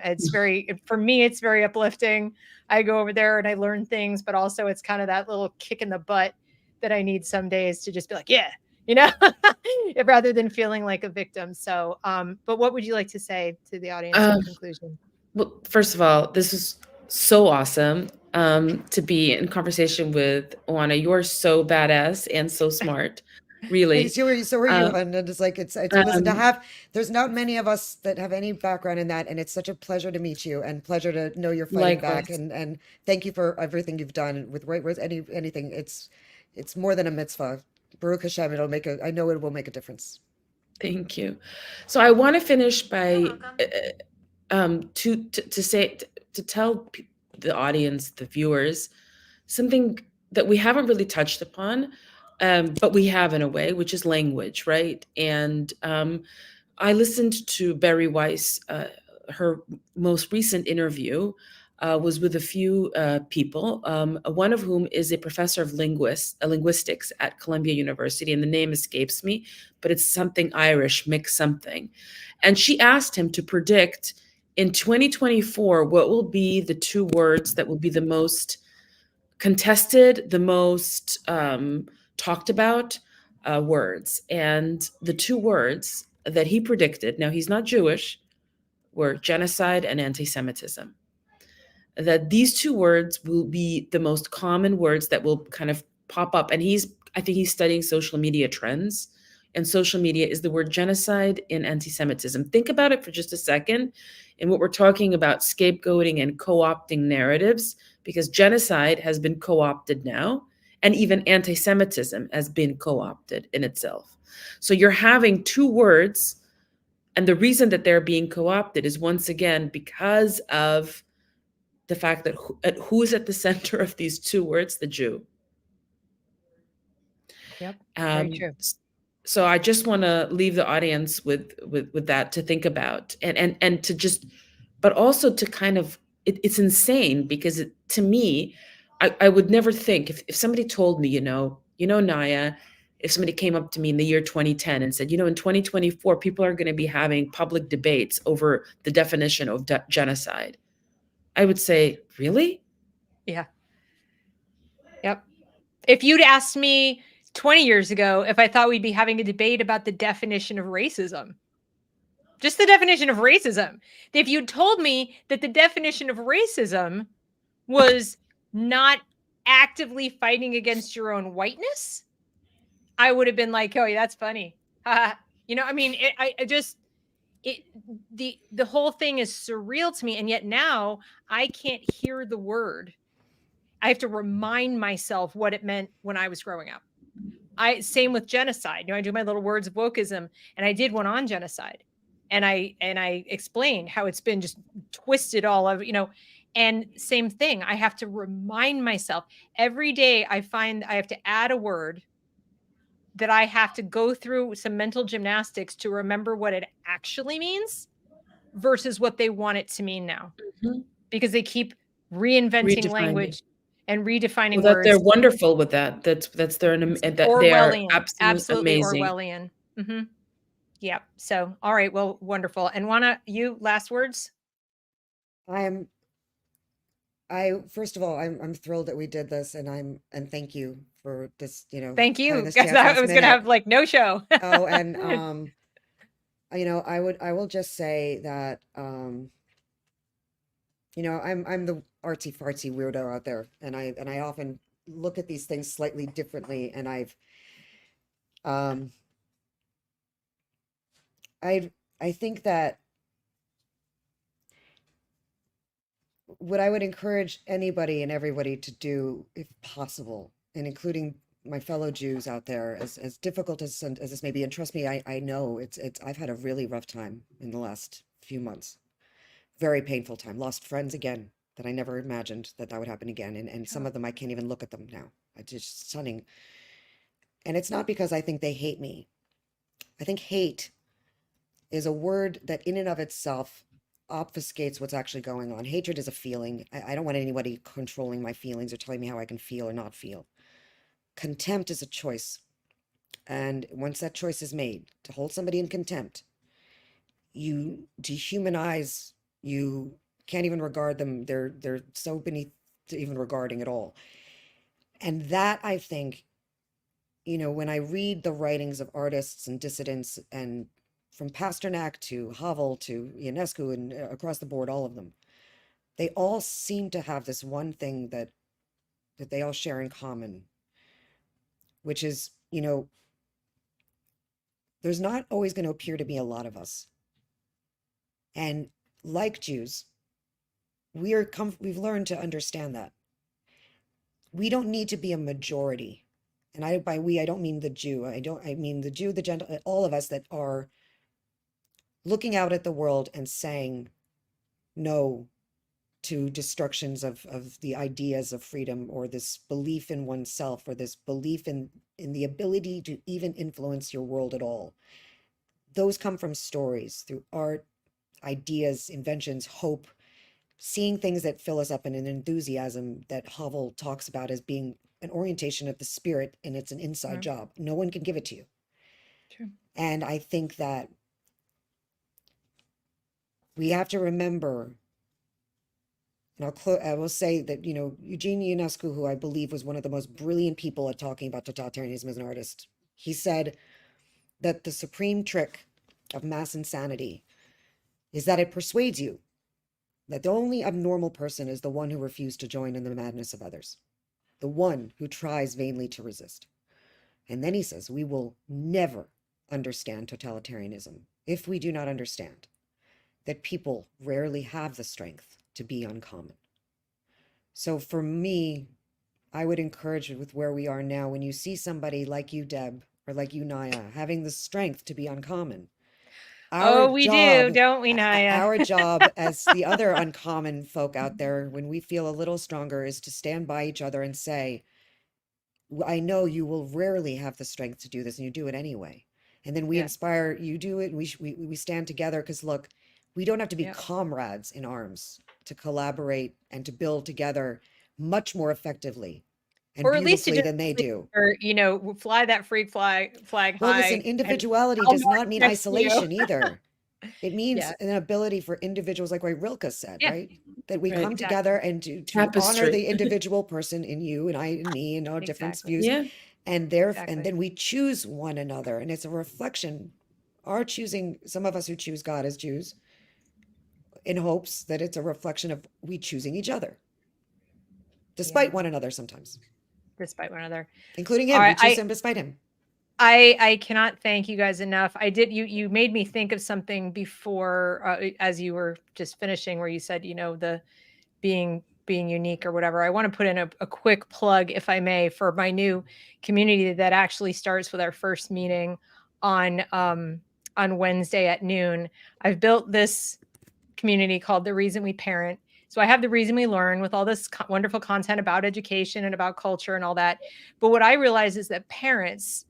For me, it's very uplifting. I go over there and I learn things, but also it's kind of that little kick in the butt that I need some days to just be like, rather than feeling like a victim. So, but what would you like to say to the audience in conclusion? Well, first of all, this is so awesome to be in conversation with Oona. You're so badass and so smart. Really. So are you, and it's like, it's listen, to have, there's not many of us that have any background in that. And it's such a pleasure to meet you and pleasure to know you're fighting back. And thank you for everything you've done with White Rose, anything. It's more than a mitzvah. Baruch Hashem, I know it will make a difference. Thank you. So I want to finish by, to tell the audience, the viewers, something that we haven't really touched upon, but we have in a way, which is language, right? And I listened to Barry Weiss. Her most recent interview was with a few people, one of whom is a professor of linguistics at Columbia University, and the name escapes me, but it's something Irish, mix something. And she asked him to predict in 2024 what will be the two words that will be the most contested, the most talked about words. And the two words that he predicted, now he's not Jewish, were genocide and anti-Semitism. That these two words will be the most common words that will kind of pop up. And I think he's studying social media trends. And social media is the word genocide and anti-Semitism. Think about it for just a second. And what we're talking about, scapegoating and co-opting narratives, because genocide has been co-opted now. And even anti-Semitism has been co-opted in itself. So you're having two words, and the reason that they're being co-opted is, once again, because of the fact that who is at the center of these two words? The Jew. Yep, very true. So I just want to leave the audience with that to think about, and to just, but also to kind of, it's insane, because to me, I would never think if somebody told me, Naya, if somebody came up to me in the year 2010 and said, in 2024, people are going to be having public debates over the definition of genocide, I would say, really? Yeah. Yep. If you'd asked me 20 years ago if I thought we'd be having a debate about the definition of racism, just the definition of racism, if you'd told me that the definition of racism was not actively fighting against your own whiteness, I would have been like, "Oh, yeah, that's funny." I mean, I just it the whole thing is surreal to me, and yet now I can't hear the word. I have to remind myself what it meant when I was growing up. Same with genocide. I do my little words of wokeism, and I did one on genocide, and I explained how it's been just twisted all over, and same thing. I have to remind myself every day. I find I have to add a word that I have to go through some mental gymnastics to remember what it actually means versus what they want it to mean now, Mhm. because they keep reinventing Redefining. language and Well, redefining that they're words. wonderful with that. That's they're It's that they are Orwellian, absolutely absolutely amazing. Orwellian. Mhm. Yep. So, all right, well, wonderful. And Wanna, you last words? I am I first of all, I'm thrilled that we did this, and thank you for this, Thank having you, this because chance I last was gonna minute. have, like, no show. Oh, and I will just say that I'm the artsy fartsy weirdo out there, and I often look at these things slightly differently, and um I think that what I would encourage anybody and everybody to do, if possible, and including my fellow Jews out there, as difficult as this may be, and trust me, I know it's I've had a really rough time in the last few months, very painful time. Lost friends again that I never imagined that would happen again, and some Yeah. of them I can't even look at them now. It's just stunning, and it's not because I think they hate me. I think hate is a word that in and of itself obfuscates what's actually going on. Hatred is a feeling. I don't want anybody controlling my feelings or telling me how I can feel or not feel. Contempt is a choice. And once that choice is made to hold somebody in contempt, you dehumanize, you can't even regard them. They're so beneath to even regarding at all. And that, I think, when I read the writings of artists and dissidents, and from Pasternak to Havel to Ionescu and across the board, all of them, they all seem to have this one thing that they all share in common, which is, there's not always going to appear to be a lot of us. And like Jews, we've learned to understand that we don't need to be a majority. And by we, I don't mean the Jew. I mean the Jew, the Gentile, all of us that are looking out at the world and saying no to destructions of the ideas of freedom, or this belief in oneself, or this belief in the ability to even influence your world at all. Those come from stories, through art, ideas, inventions, hope, seeing things that fill us up, in an enthusiasm that Havel talks about as being an orientation of the spirit, and it's an inside Right. job. No one can give it to you. True. And I think that we have to remember, and I will say that, Eugene Ionescu, who I believe was one of the most brilliant people at talking about totalitarianism as an artist, he said that the supreme trick of mass insanity is that it persuades you that the only abnormal person is the one who refused to join in the madness of others, the one who tries vainly to resist. And then he says, we will never understand totalitarianism if we do not understand that people rarely have the strength to be uncommon. So for me, I would encourage, with where we are now, when you see somebody like you, Deb, or like you, Naya, having the strength to be uncommon, our Oh, we do, job, don't we, Naya? our job as the other uncommon folk out there, when we feel a little stronger, is to stand by each other and say, I know you will rarely have the strength to do this, and you do it anyway. And then we Yeah. inspire you, do it. We stand together, because look, we don't have to be Yeah. comrades in arms to collaborate and to build together much more effectively and Or at least to beautifully just, than they do. or, fly that freak flag Well, listen, high and individuality I'll does march not mean next to you. isolation either. It means Yeah, an ability for individuals, like what Rilke said, yeah, right? That we Right. come together exactly, and to honor Tapestry. the individual person in you and I and me and our different exactly, views, Yeah. and exactly. then we choose one another, and it's a reflection. Our choosing, some of us who choose God as Jews, in hopes that it's a reflection of we choosing each other, despite Yeah, one another sometimes, despite one another. including All him. We right, choose him despite him. I cannot thank you guys enough. You made me think of something before, as you were just finishing, where you said, the being unique or whatever. I want to put in a quick plug, if I may, for my new community that actually starts with our first meeting on Wednesday at noon. I've built this community called The Reason We Parent. So I have The Reason We Learn with all this wonderful content about education and about culture and all that. But what I realize is that parents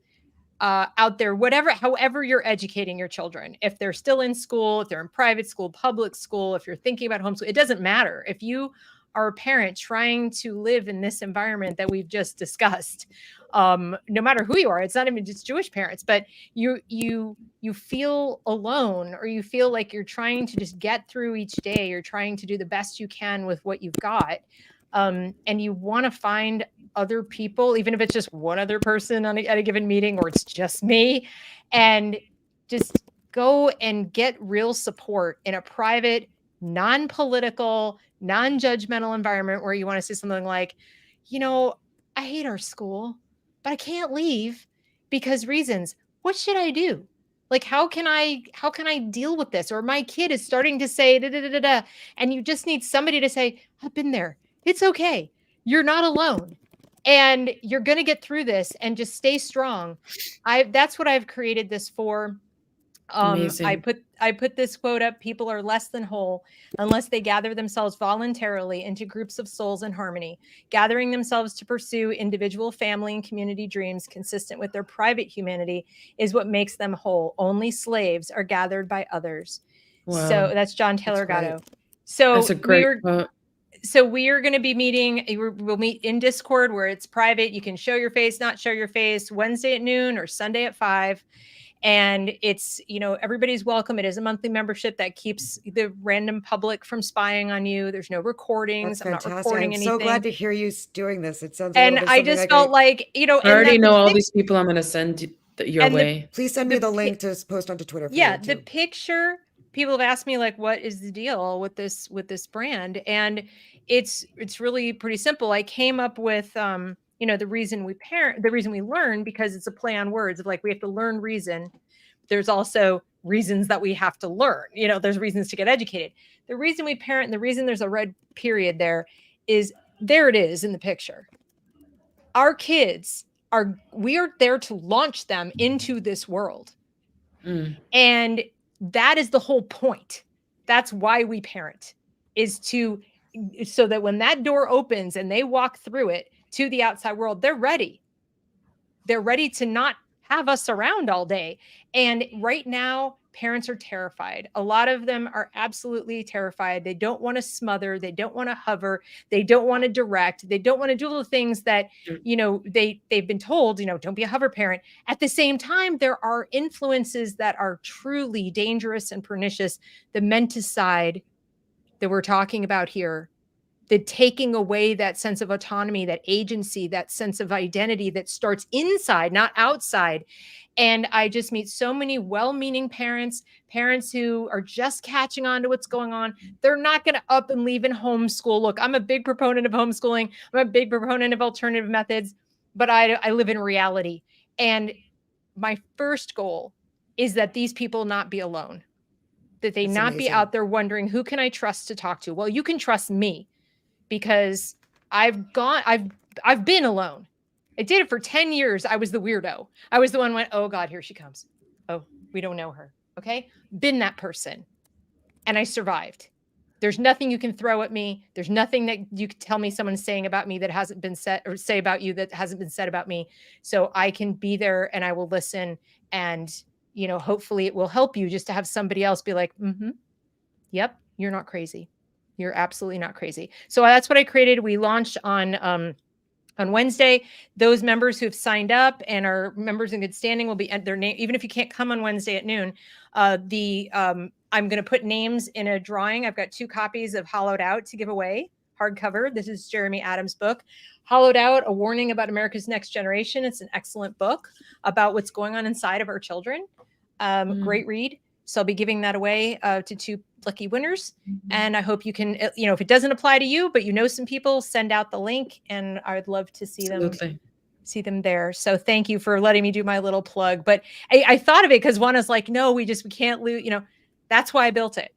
out there, however you're educating your children, if they're still in school, if they're in private school, public school, if you're thinking about homeschool, it doesn't matter. If you are a parent trying to live in this environment that we've just discussed, no matter who you are, it's not even just Jewish parents, but you feel alone, or you feel like you're trying to just get through each day, you're trying to do the best you can with what you've got, and you want to find other people, even if it's just one other person at a given meeting, or it's just me, and just go and get real support in a private, non-political, non-judgmental environment where you want to say something like, I hate our school, but I can't leave because reasons. What should I do? Like, how can I deal with this? Or my kid is starting to say da da da da da, and you just need somebody to say, I've been there. It's okay. You're not alone, and you're going to get through this, and just stay strong. That's what I've created this for. I Amazing. put this quote up: people are less than whole unless they gather themselves voluntarily into groups of souls in harmony. Gathering themselves to pursue individual, family, and community dreams consistent with their private humanity is what makes them whole. Only slaves are gathered by others. So Wow. that's John That's Taylor great. Gatto. That's So a great quote. we are going to be meeting. We'll meet in Discord where it's private. You can show your face, not show your face, Wednesday at noon or Sunday at 5. And it's, everybody's welcome. It is a monthly membership that keeps the random public from spying on you. There's no recordings. That's I'm not fantastic. recording I'm so glad anything. to hear you doing this. It sounds a little And bit I something just like felt like, I and already that the know all pic these people I'm going to send your and way. please send me the link to post onto Twitter for yeah, you the too. picture, people have asked me, like, what is the deal with this brand? And it's really pretty simple. I came up with the reason we parent, the reason we learn, because it's a play on words of, like, we have to learn reason. There's also reasons that we have to learn. There's reasons to get educated. The reason we parent, and the reason there's a red period there, is there it is in the picture. Our kids we are there to launch them into this world. Mm. And that is the whole point. That's why we parent, is so that when that door opens and they walk through it to the outside world, they're ready. They're ready to not have us around all day. And right now, parents are terrified. A lot of them are absolutely terrified. They don't want to smother. They don't want to hover. They don't want to direct. They don't want to do all the things that, they've been told, don't be a hover parent. At the same time, there are influences that are truly dangerous and pernicious. The menticide that we're talking about here, the taking away that sense of autonomy, that agency, that sense of identity that starts inside, not outside. And I just meet so many well-meaning parents who are just catching on to what's going on. They're not going to up and leave and homeschool. Look, I'm a big proponent of homeschooling. I'm a big proponent of alternative methods, but I live in reality. And my first goal is that these people not be alone, that they It's not be amazing. out there wondering, who can I trust to talk to? Well, you can trust me, because I've been alone. I did it for 10 years. I was the weirdo. I was the one who went, oh God, here she comes. Oh, we don't know her. Okay. Been that person. And I survived. There's nothing you can throw at me. There's nothing that you can tell me someone's saying about me that hasn't been said, or say about you that hasn't been said about me. So I can be there and I will listen. And, hopefully it will help you just to have somebody else be like, yep, you're not crazy. You're absolutely not crazy. So that's what I created. We launched on Wednesday. Those members who have signed up and are members in good standing will be at their name, even if you can't come on Wednesday at noon. I'm going to put names in a drawing. I've got 2 copies of Hollowed Out to give away, hardcover. This is Jeremy Adams' book, Hollowed Out: A Warning About America's Next Generation. It's an excellent book about what's going on inside of our children. Great read. So I'll be giving that away to 2 lucky winners. And I hope you can, if it doesn't apply to you, but some people, send out the link, and I'd love to see them there. So thank you for letting me do my little plug. But I thought of it because Ooana's like, no, we can't lose, that's why I built it.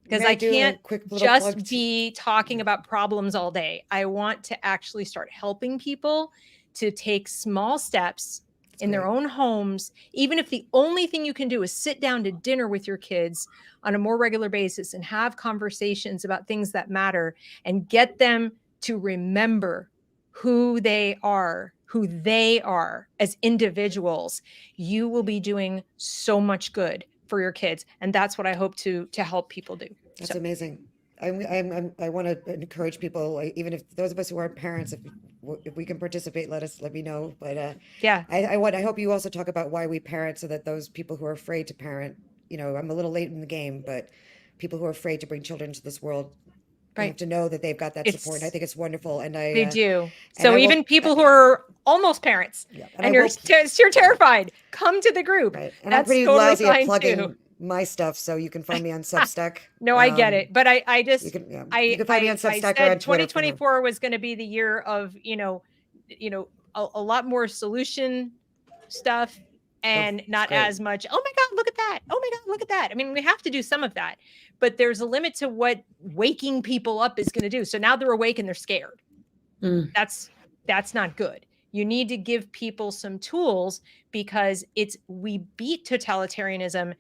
Because I can't just be talking about problems all day. I want to actually start helping people to take small steps in their own homes, even if the only thing you can do is sit down to dinner with your kids on a more regular basis and have conversations about things that matter, and get them to remember who they are as individuals. You will be doing so much good for your kids. And that's what I hope to help people do. That's amazing. I want to encourage people, even if those of us who aren't parents, if we can participate, let me know. But yeah, I hope you also talk about why we parent, so that those people who are afraid to parent, I'm a little late in the game, but people who are afraid to bring children into this world have to know that they've got that support. And I think it's wonderful. And they do. So even people who are almost parents, and you're terrified, come to the group. Right. And I'm pretty lousy at plugging my stuff, so you can find me on Substack. No, I get it, but I just, you can find me on Substack or on Twitter. 2024 was going to be the year of a lot more solution stuff, and not as much, oh my God, look at that, oh my God, look at that. I mean, we have to do some of that, but there's a limit to what waking people up is going to do. So now they're awake and they're scared. That's not good. You need to give people some tools, because we beat totalitarianism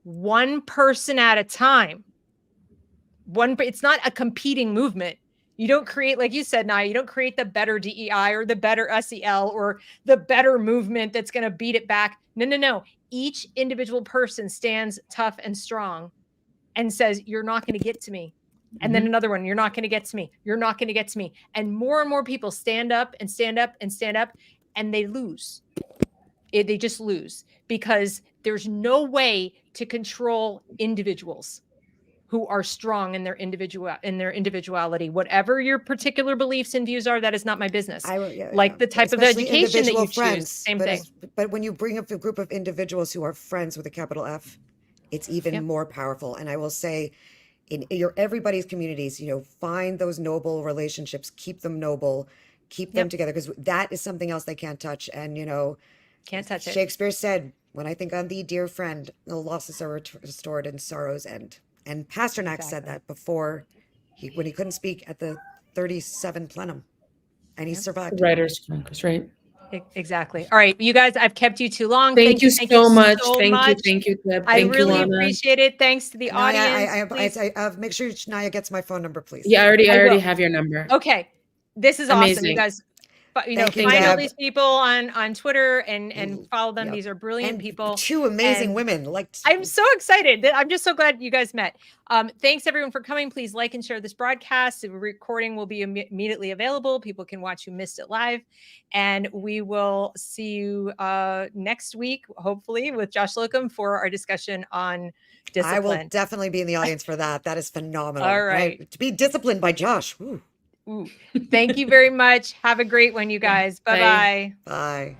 one person at a time. It's not a competing movement. You don't create, like you said, Naya, you don't create the better DEI or the better SEL or the better movement that's going to beat it back. No. Each individual person stands tough and strong and says, you're not going to get to me. And then another one, you're not going to get to me. You're not going to get to me. And more people stand up and stand up and stand up, and they lose. They just lose, because there's no way to control individuals who are strong in their individuality. Whatever your particular beliefs and views are, that is not my business. The type of education that you choose, same thing. But when you bring up a group of individuals who are friends with a capital F, it's even more powerful. And I will say, in everybody's communities, find those noble relationships, keep them noble, keep them together, because that is something else they can't touch. And can't touch it. Shakespeare said, "When I think on thee, dear friend, the losses are restored and sorrows end." And Pasternak said that before, when he couldn't speak at the 37 plenum, and he survived. Writer's Congress, right? Exactly. All right, you guys, I've kept you too long. Thank you so much. Thank you, Deb. I really appreciate it. Thanks to the audience. Make sure Naya gets my phone number, please. Yeah, I already have your number. Okay, this is awesome, you guys. But find all these people on Twitter and follow them. These are brilliant people. 2 amazing women. I'm so excited. I'm just so glad you guys met. Thanks everyone for coming. Please like and share this broadcast. The recording will be immediately available. People can watch who missed it live. And we will see you next week, hopefully, with Josh Locum for our discussion on discipline. I will definitely be in the audience for that. That is phenomenal. All right. To be disciplined by Josh. Ooh. Thank you very much. Have a great one, you guys. Bye-bye. Bye.